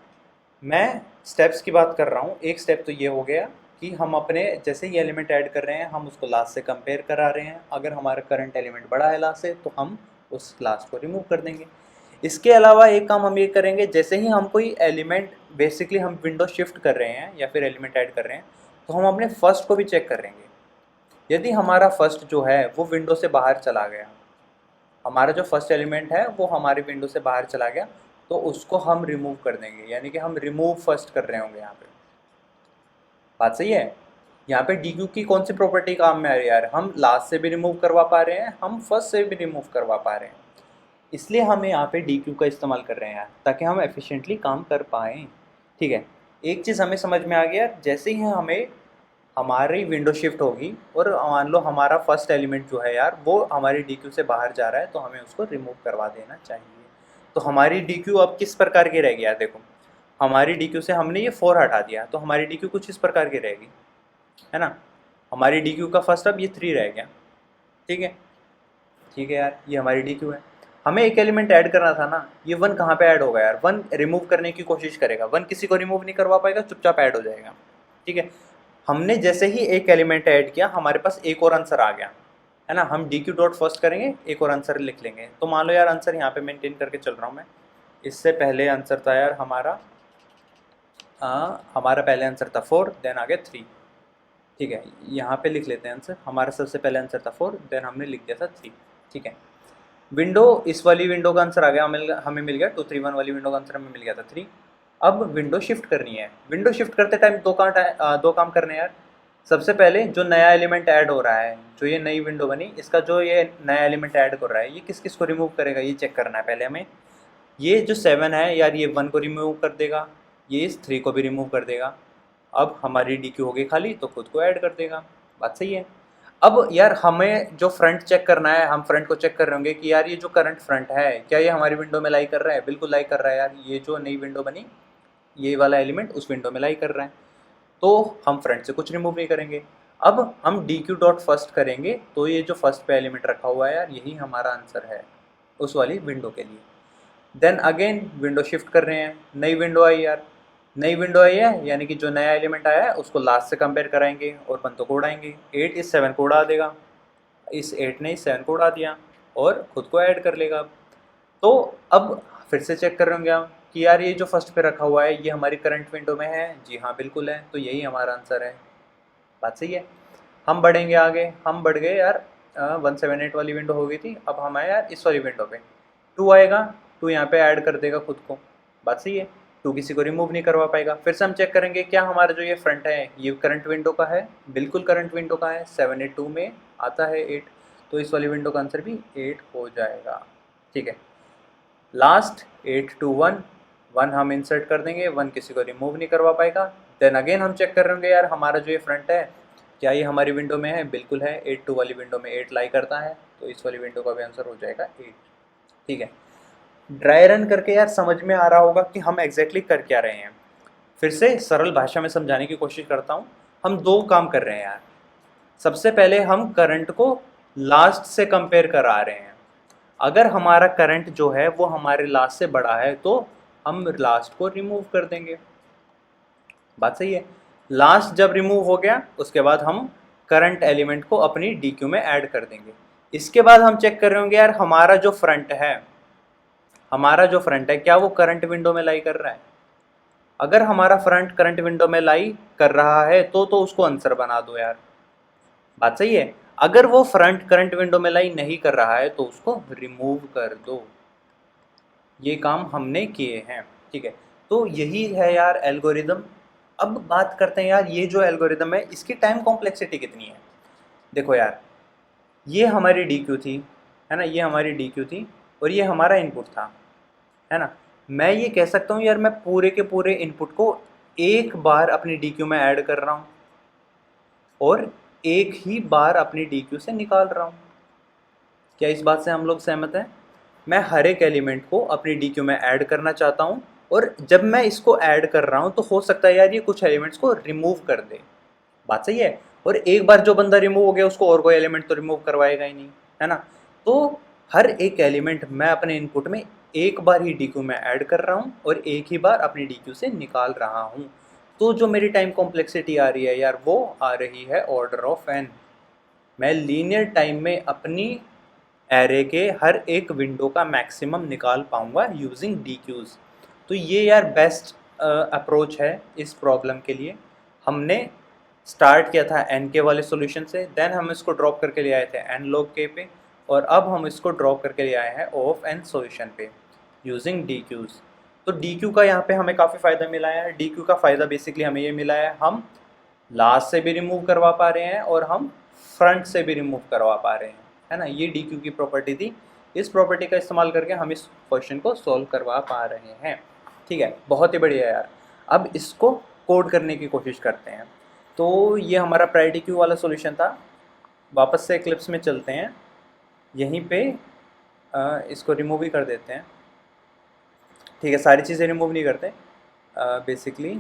मैं स्टेप्स की बात कर रहा हूँ। एक स्टेप तो ये हो गया कि हम अपने जैसे ही एलिमेंट ऐड कर रहे हैं हम उसको लास्ट से कंपेयर करा रहे हैं, अगर हमारा करंट एलिमेंट बड़ा है लास्ट से तो हम उस लास्ट को रिमूव कर देंगे। इसके अलावा एक काम हम ये करेंगे, जैसे ही हम कोई एलिमेंट बेसिकली हम विंडो शिफ्ट कर रहे हैं या फिर एलिमेंट ऐड कर रहे हैं तो हम अपने फर्स्ट को भी चेक करेंगे। यदि हमारा फर्स्ट जो है वो विंडो से बाहर चला गया, हमारा जो फर्स्ट एलिमेंट है वो हमारी विंडो से बाहर चला गया, तो उसको हम रिमूव कर देंगे, यानी कि हम रिमूव फर्स्ट कर रहे होंगे यहाँ पे। बात सही है। यहाँ पे डी क्यू की कौन सी प्रॉपर्टी काम में आ रही है यार, हम लास्ट से भी रिमूव करवा पा रहे हैं, हम फर्स्ट से भी रिमूव करवा पा रहे हैं, इसलिए हम यहाँ पे डी क्यू का इस्तेमाल कर रहे हैं यार, ताकि हम एफिशिएंटली काम कर पाएँ। ठीक है, एक चीज़ हमें समझ में आ गया, जैसे ही हमें हमारी विंडो शिफ्ट होगी और मान लो हमारा फर्स्ट एलिमेंट जो है यार वो हमारी डी क्यू से बाहर जा रहा है, तो हमें उसको रिमूव करवा देना चाहिए। तो हमारी डी क्यू अब किस प्रकार की रहेगी यार, देखो हमारी डी क्यू से हमने ये 4 हटा दिया, तो हमारी डी क्यू कुछ इस प्रकार की रहेगी, है ना। हमारी डी क्यू का फर्स्ट अब ये 3 रह गया। ठीक है, ठीक है यार, ये हमारी डी क्यू है। हमें एक एलिमेंट ऐड करना था ना, ये 1 कहाँ पे ऐड होगा यार, 1 रिमूव करने की कोशिश करेगा, 1 किसी को रिमूव नहीं करवा पाएगा, चुपचाप ऐड हो जाएगा। ठीक है, हमने जैसे ही एक एलिमेंट ऐड किया हमारे पास एक और आंसर आ गया, है ना। हम डी क्यू डॉट फर्स्ट करेंगे, एक और आंसर लिख लेंगे। तो मान लो यार आंसर यहाँ पे मेंटेन करके चल रहा हूँ मैं, इससे पहले आंसर था यार हमारा हमारा पहले आंसर था 4, देन आ गया 3। ठीक है, यहाँ पे लिख लेते हैं आंसर, हमारा सबसे पहले आंसर था 4, देन हमने लिख दिया था 3। ठीक है, विंडो, इस वाली विंडो का आंसर आ गया, हमें मिल गया 2 3 1 वाली विंडो का आंसर हमें मिल गया था 3। अब विंडो शिफ्ट करनी है। विंडो शिफ्ट करते टाइम दो काम करने हैं यार। सबसे पहले जो नया एलिमेंट ऐड हो रहा है, जो ये नई विंडो बनी, इसका जो ये नया एलिमेंट ऐड कर रहा है ये किस किस को रिमूव करेगा ये चेक करना है पहले हमें। ये जो 7 है यार ये 1 को रिमूव कर देगा, ये इस 3 को भी रिमूव कर देगा। अब हमारी डी क्यू हो गई खाली, तो खुद को ऐड कर देगा। बात सही है। अब यार हमें जो फ्रंट चेक करना है, हम फ्रंट को चेक कर रहे होंगे कि यार ये जो करंट फ्रंट है क्या ये हमारी विंडो में लाई कर रहा है, बिल्कुल लाई कर रहा है यार। ये जो नई विंडो बनी ये वाला एलिमेंट उस विंडो में लाई कर रहा है, तो हम फ्रंट से कुछ रिमूव नहीं करेंगे। अब हम डी क्यू डॉट फर्स्ट करेंगे, तो ये जो फर्स्ट पे एलिमेंट रखा हुआ है यार यही हमारा आंसर है उस वाली विंडो के लिए। देन अगेन विंडो शिफ्ट कर रहे हैं, नई विंडो आई यार, नई विंडो आई है यानी कि जो नया एलिमेंट आया है उसको लास्ट से कंपेयर कराएंगे और बंदों को उड़ाएंगे। 8 इस 7 को उड़ा देगा, इस 8 ने इस 7 को उड़ा दिया और खुद को ऐड कर लेगा। तो अब फिर से चेक कर रहे होंगे हम कि यार ये जो फर्स्ट पे रखा हुआ है ये हमारी करंट विंडो में है, जी हाँ बिल्कुल है, तो यही हमारा आंसर है। बात सही है। हम बढ़ेंगे आगे, हम बढ़ गए यार 178 वाली विंडो हो गई थी, अब हम आए यार इस वाली विंडो पे। 2 आएगा, 2 यहाँ पे ऐड कर देगा खुद को। बात सही है, 2 किसी को रिमूव नहीं करवा पाएगा। फिर से हम चेक करेंगे क्या हमारा जो ये फ्रंट है ये करंट विंडो का है, बिल्कुल करंट विंडो का है, 7 8 2 में आता है 8, तो इस वाली विंडो का आंसर भी 8 हो जाएगा। ठीक है, लास्ट 8 2 1, 1 हम इंसर्ट कर देंगे, 1 किसी को रिमूव नहीं करवा पाएगा। देन अगेन हम चेक कर रहे होंगे यार हमारा जो ये फ्रंट है क्या ये हमारी विंडो में है, बिल्कुल है, 8 2 वाली विंडो में 8 लाई करता है, तो इस वाली विंडो का भी आंसर हो जाएगा 8। ठीक है, ड्राई रन करके यार समझ में आ रहा होगा कि हम एग्जैक्टली कर क्या रहे हैं। फिर से सरल भाषा में समझाने की कोशिश करता हूँ। हम 2 काम कर रहे हैं यार। सबसे पहले हम करंट को लास्ट से कंपेयर करा रहे हैं। अगर हमारा करंट जो है वो हमारे लास्ट से बड़ा है तो हम लास्ट को रिमूव कर देंगे। बात सही है। लास्ट जब रिमूव हो गया उसके बाद हम करंट एलिमेंट को अपनी डी क्यू में ऐड कर देंगे। इसके बाद हम चेक कर रहे होंगे यार हमारा जो फ्रंट है, हमारा जो फ्रंट है क्या वो करंट विंडो में लाई कर रहा है। अगर हमारा फ्रंट करंट विंडो में लाई कर रहा है तो उसको आंसर बना दो यार। बात सही है। अगर वो फ्रंट करंट विंडो में लाई नहीं कर रहा है तो उसको रिमूव कर दो। ये काम हमने किए हैं। ठीक है, तो यही है यार एल्गोरिदम। अब बात करते हैं यार ये जो एल्गोरिदम है इसकी टाइम कॉम्प्लेक्सिटी कितनी है। देखो यार ये हमारी डी क्यू थी, है ना, ये हमारी डी क्यू थी और ये हमारा इनपुट था, है ना। मैं ये कह सकता हूँ यार मैं पूरे के पूरे इनपुट को एक बार अपनी डी क्यू में ऐड कर रहा हूँ और एक ही बार अपनी डी क्यू से निकाल रहा हूँ। क्या इस बात से हम लोग सहमत हैं। मैं हर एक एलिमेंट को अपनी डी क्यू में ऐड करना चाहता हूँ और जब मैं इसको ऐड कर रहा हूँ तो हो सकता है यार ये कुछ एलिमेंट्स को रिमूव कर दे। बात सही है। और एक बार जो बंदा रिमूव हो गया उसको और कोई एलिमेंट तो रिमूव करवाएगा ही नहीं, है ना। तो हर एक एलिमेंट मैं अपने इनपुट में एक बार ही डी क्यू में ऐड कर रहा हूँ और एक ही बार अपनी डी क्यू से निकाल रहा हूँ। तो जो मेरी टाइम कॉम्प्लेक्सिटी आ रही है यार वो आ रही है ऑर्डर ऑफ एन। मैं लीनियर टाइम में अपनी एरे के हर एक विंडो का मैक्सिमम निकाल पाऊंगा यूजिंग डी क्यूज़। तो ये यार बेस्ट अप्रोच है इस प्रॉब्लम के लिए। हमने स्टार्ट किया था एन के वाले सॉल्यूशन से, देन हम इसको ड्रॉप करके ले आए थे एन लॉग के पे, और अब हम इसको ड्रॉप करके ले आए हैं ओ ऑफ एन सॉल्यूशन पे यूजिंग डी क्यूज़। तो डी क्यू का यहाँ पे हमें काफ़ी फ़ायदा मिला है। डी क्यू का फ़ायदा बेसिकली हमें ये मिला है, हम लास्ट से भी रिमूव करवा पा रहे हैं और हम फ्रंट से भी रिमूव करवा पा रहे हैं, है ना। ये डी क्यू की प्रॉपर्टी थी। इस प्रॉपर्टी का इस्तेमाल करके हम इस क्वेश्चन को सॉल्व करवा पा रहे हैं। ठीक है, बहुत ही बढ़िया यार। अब इसको कोड करने की कोशिश करते हैं। तो ये हमारा प्रायोरिटी क्यू वाला सॉल्यूशन था। वापस से एक्लिप्स में चलते हैं, यहीं पे इसको रिमूव ही कर देते हैं। ठीक है, सारी चीज़ें रिमूव नहीं करते, बेसिकली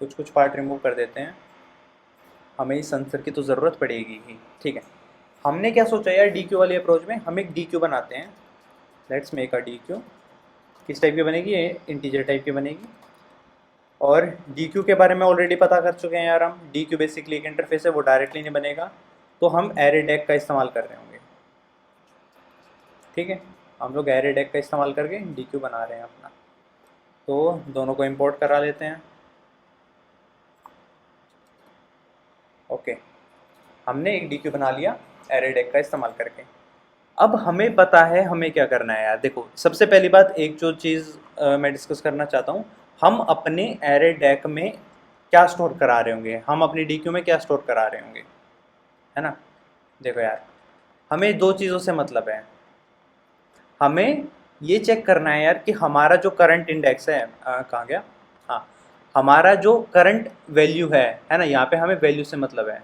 कुछ कुछ पार्ट रिमूव कर देते हैं, हमें इस आंसर की तो ज़रूरत पड़ेगी ही। ठीक है, हमने क्या सोचा यार, डी क्यू वाली अप्रोच में हम एक डी क्यू बनाते हैं। Let's make a D Q. किस टाइप की बनेगी, ये इंटीजर टाइप की बनेगी। और डी क्यू के बारे में ऑलरेडी पता कर चुके हैं यार हम, डी क्यू बेसिकली एक इंटरफेस है, वो डायरेक्टली नहीं बनेगा, तो हम एरे डेक का इस्तेमाल कर रहे होंगे। ठीक है, हम लोग एरे डेक का इस्तेमाल करके डी क्यू बना रहे हैं अपना। तो दोनों को इंपोर्ट करा लेते हैं। ओके, हमने एक डी क्यू बना लिया एरे डेक का इस्तेमाल करके। अब हमें पता है हमें क्या करना है यार। देखो, सबसे पहली बात, एक जो चीज़ मैं डिस्कस करना चाहता हूँ, हम अपने एरे डेक में क्या स्टोर करा रहे होंगे, हम अपनी डी क्यू में क्या स्टोर करा रहे होंगे, है ना। देखो यार, हमें दो चीज़ों से मतलब है। हमें ये चेक करना है यार कि हमारा जो करंट इंडेक्स है, कहाँ गया, हाँ, हमारा जो करंट वैल्यू है ना, यहाँ पे हमें वैल्यू से मतलब है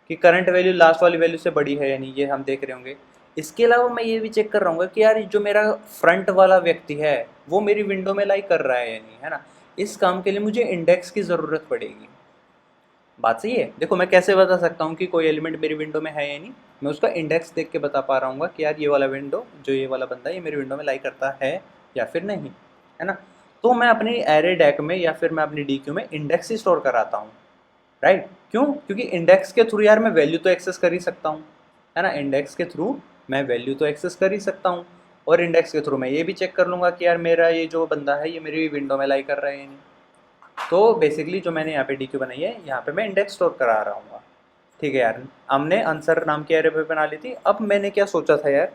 कि करंट वैल्यू लास्ट वाली वैल्यू से बड़ी है या नहीं, ये हम देख रहे होंगे। इसके अलावा मैं ये भी चेक कर रहा हूँ कि यार जो मेरा फ्रंट वाला व्यक्ति है वो मेरी विंडो में लाइक कर रहा है या नहीं, है ना। इस काम के लिए मुझे इंडेक्स की ज़रूरत पड़ेगी। बात सही है। देखो, मैं कैसे बता सकता हूँ कि कोई एलिमेंट मेरी विंडो में है या नहीं, मैं उसका इंडेक्स देख के बता पा रहा हूँ कि यार ये वाला विंडो, जो ये वाला बंदा है, ये मेरी विंडो में लाइक करता है या फिर नहीं, है ना। तो मैं अपनी एरे डेक में या फिर मैं अपनी डी क्यू में इंडेक्स ही स्टोर कराता हूँ, राइट। क्यों? क्योंकि इंडेक्स के थ्रू यार मैं वैल्यू तो एक्सेस कर ही सकता हूँ, है ना। इंडेक्स के थ्रू मैं वैल्यू तो एक्सेस कर ही सकता हूँ, और इंडेक्स के थ्रू मैं ये भी चेक कर लूँगा कि यार मेरा ये जो बंदा है ये मेरी विंडो में लाइक कर रहा है या नहीं। तो बेसिकली जो मैंने यहाँ पे डी क्यू बनाई है, यहाँ पे मैं इंडेक्स स्टोर करा रहा हूँ। ठीक है यार, हमने आंसर नाम की एरे पे बना ली थी। अब मैंने क्या सोचा था यार,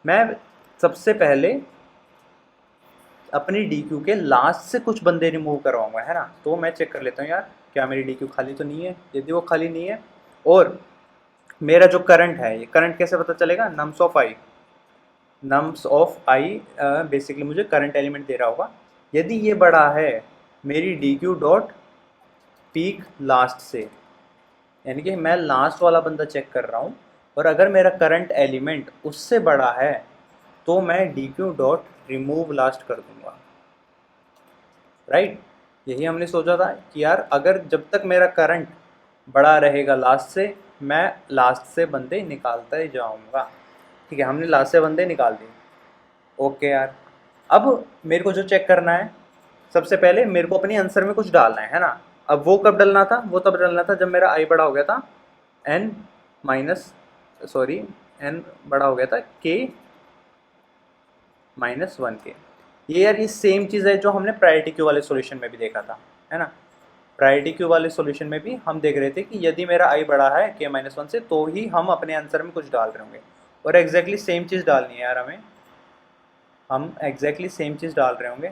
मैं सबसे पहले अपनी डी क्यू के लास्ट से कुछ बंदे रिमूव करवाऊंगा, है ना। तो मैं चेक कर लेता हूँ यार, क्या मेरी डी क्यू खाली तो नहीं है। यदि वो खाली नहीं है, और मेरा जो करंट है, ये करंट कैसे पता चलेगा, nums of I, nums of I basically मुझे करंट एलिमेंट दे रहा होगा। यदि ये बड़ा है मेरी D Q dot peak last से, यानी कि मैं लास्ट वाला बंदा चेक कर रहा हूँ, और अगर मेरा करंट एलिमेंट उससे बड़ा है तो मैं D Q dot remove last कर दूंगा, राइट। यही हमने सोचा था कि यार अगर जब तक मेरा करंट बड़ा रहेगा लास्ट से, मैं लास्ट से बंदे निकालता ही जाऊंगा। ठीक है, हमने लास्ट से बंदे निकाल दिए। ओके यार, अब मेरे को जो चेक करना है, सबसे पहले मेरे को अपनी आंसर में कुछ डालना है ना। अब वो कब डलना था, वो तब डलना था जब मेरा आई बड़ा हो गया था एन माइनस, सॉरी, एन बड़ा हो गया था के माइनस वन के। ये यार ये सेम चीज़ है जो हमने प्रायोरिटी क्यू वाले सॉल्यूशन में भी देखा था, है ना। प्रायोरिटी क्यू वाले सॉल्यूशन में भी हम देख रहे थे कि यदि मेरा आई बड़ा है के माइनस वन से, तो ही हम अपने आंसर में कुछ डाल रहे होंगे। और एग्जैक्टली सेम चीज़ डालनी है यार हमें, हम एग्जैक्टली सेम चीज़ डाल रहे होंगे।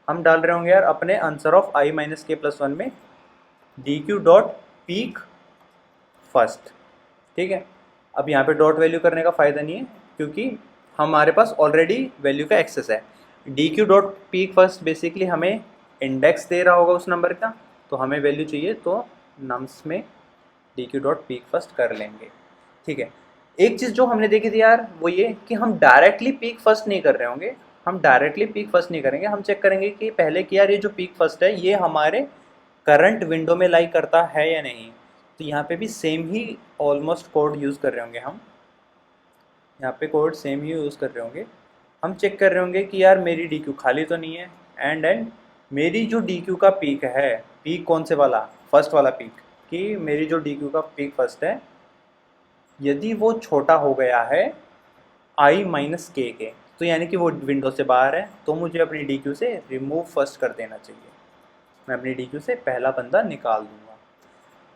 हम डाल रहे होंगे यार अपने आंसर ऑफ आई माइनस के प्लस वन में D Q dot peak first. ठीक है, अब यहाँ पे डॉट वैल्यू करने का फ़ायदा नहीं है, क्योंकि हमारे पास ऑलरेडी वैल्यू का एक्सेस है। D Q dot peak first basically हमें इंडेक्स दे रहा होगा उस नंबर का, तो हमें वैल्यू चाहिए, तो नम्स में D Q dot peak first कर लेंगे। ठीक है, एक चीज़ जो हमने देखी थी यार, वो ये कि हम डायरेक्टली पीक फर्स्ट नहीं कर रहे होंगे। हम डायरेक्टली पीक फर्स्ट नहीं करेंगे, हम चेक करेंगे कि पहले कि यार ये जो पीक फर्स्ट है ये हमारे करंट विंडो में लाइक करता है या नहीं। तो यहाँ पे भी सेम ही ऑलमोस्ट कोड यूज़ कर रहे होंगे हम, यहाँ पे कोड सेम ही यूज़ कर रहे होंगे। हम चेक कर रहे होंगे कि यार मेरी डी क्यू खाली तो नहीं है, एंड मेरी जो डी क्यू का पीक है, पीक कौन से वाला, फर्स्ट वाला पीक, कि मेरी जो डी क्यू का पीक फर्स्ट है, यदि वो छोटा हो गया है आई माइनस के, तो यानी कि वो विंडो से बाहर है, तो मुझे अपनी डी क्यू से रिमूव फर्स्ट कर देना चाहिए। मैं अपनी डी क्यू से पहला बंदा निकाल दूंगा।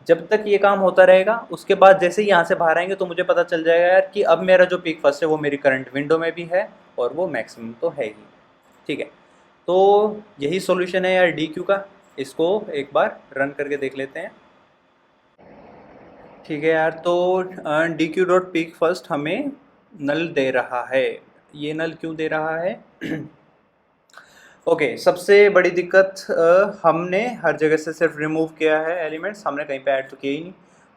जब तक ये काम होता रहेगा, उसके बाद जैसे ही यहाँ से बाहर आएंगे तो मुझे पता चल जाएगा यार कि अब मेरा जो पीक फर्स्ट है वो मेरी करंट विंडो में भी है और वो मैक्सिमम तो है ही। ठीक है, तो यही सॉल्यूशन है यार डी क्यू का। इसको एक बार रन करके देख लेते हैं। ठीक है यार, तो D Q dot peak first हमें नल दे रहा है। ये नल क्यों दे रहा है? ओके, सबसे बड़ी दिक्कत हमने हर जगह से सिर्फ रिमूव किया है एलिमेंट्स, हमने कहीं पे ऐड तो किया ही नहीं।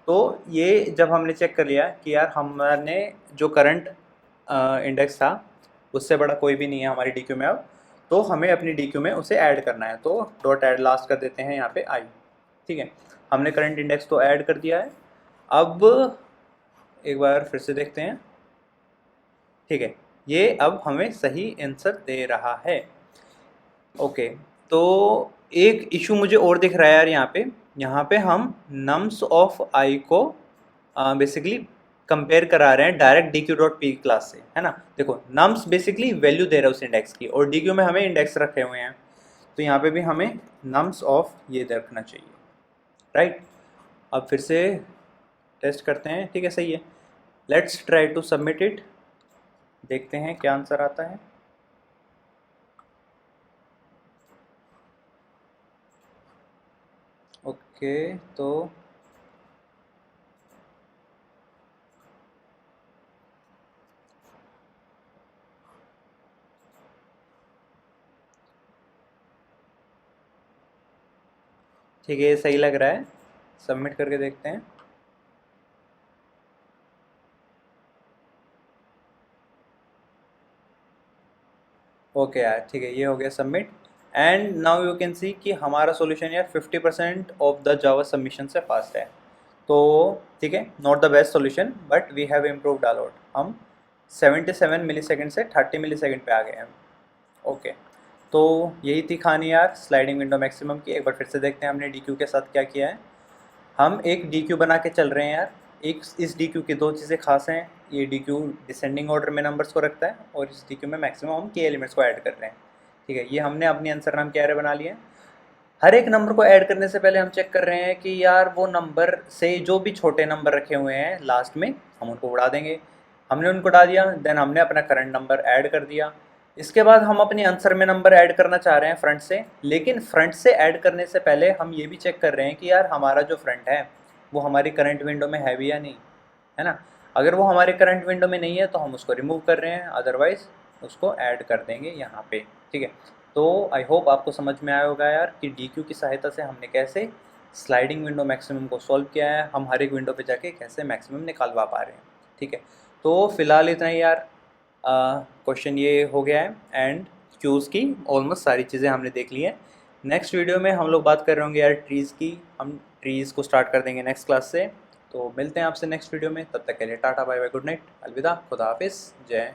तो ये जब हमने चेक कर लिया कि यार हमने जो करंट इंडेक्स था उससे बड़ा कोई भी नहीं है हमारी डी क्यू में अब, तो हमें अपनी डी क्यू में उसे ऐड करना है। तो डॉट ऐड लास्ट कर देते हैं यहाँ पे आई। ठीक है, हमने करंट इंडेक्स तो ऐड कर दिया है। अब एक बार फिर से देखते हैं। ठीक है, ये अब हमें सही आंसर दे रहा है। ओके, तो एक इशू मुझे और दिख रहा है यार यहाँ पे हम नम्स ऑफ आई को बेसिकली कंपेयर करा रहे हैं direct D Q dot P class से, है ना। देखो, नम्स बेसिकली वैल्यू दे रहा है उस इंडेक्स की, और डी क्यू में हमें इंडेक्स रखे हुए हैं, तो यहाँ पे भी हमें नम्स ऑफ ये रखना चाहिए, राइट। अब फिर से टेस्ट करते हैं। ठीक है, सही है। Let's try to submit it, देखते हैं क्या आंसर आता है। ओके, तो ठीक है, ये सही लग रहा है। सबमिट करके देखते हैं। ओके यार, ठीक है, ये हो गया submit. And now you can see कि हमारा सॉल्यूशन यार 50% ऑफ द जावा सबमिशन से फास्ट है। तो ठीक है, not the best solution but we have improved a lot. हम 77 मिलीसेकंड से 30 मिलीसेकंड पे आ गए हैं। ओके, तो यही थी कहानी यार स्लाइडिंग विंडो मैक्सिमम की। एक बार फिर से देखते हैं हमने डी क्यू के साथ क्या किया है। हम एक डी क्यू बना के चल रहे हैं यार। एक इस डी क्यू की दो चीज़ें खास हैं, ये डी क्यू डिसेंडिंग ऑर्डर में नंबर्स को रखता है, और इस डी क्यू में मैक्सिमम हम के एलिमेंट्स को ऐड कर रहे हैं। ठीक है, ये हमने अपनी आंसर नाम के एरे बना लिए हैं। हर एक नंबर को ऐड करने से पहले हम चेक कर रहे हैं कि यार वो नंबर से जो भी छोटे नंबर रखे हुए हैं लास्ट में, हम उनको उड़ा देंगे। हमने उनको उड़ा दिया, देन हमने अपना करंट नंबर ऐड कर दिया। इसके बाद हम अपने आंसर में नंबर ऐड करना चाह रहे हैं फ्रंट से, लेकिन फ्रंट से ऐड करने से पहले हम ये भी चेक कर रहे हैं कि यार हमारा जो फ्रंट है वो हमारी करंट विंडो में है भी या नहीं, है ना। अगर वो हमारे करंट विंडो में नहीं है तो हम उसको रिमूव कर रहे हैं, अदरवाइज़ उसको ऐड कर देंगे यहाँ पे। ठीक है, तो आई होप आपको समझ में आया होगा यार कि डी क्यू की सहायता से हमने कैसे स्लाइडिंग विंडो मैक्सिमम को सॉल्व किया है, हम हर एक विंडो पे जाके कैसे मैक्सिमम निकालवा पा रहे हैं। ठीक है, तो फिलहाल इतना ही यार। क्वेश्चन ये हो गया है, एंड क्यूज़ की ऑलमोस्ट सारी चीज़ें हमने देख ली हैं। नेक्स्ट वीडियो में हम लोग बात कर रहे होंगे यार ट्रीज़ की। हम ट्रीज़ को स्टार्ट कर देंगे नेक्स्ट क्लास से। तो मिलते हैं आपसे नेक्स्ट वीडियो में, तब तक के लिए tata bye bye, good night, अलविदा, खुदा हाफिज़, जय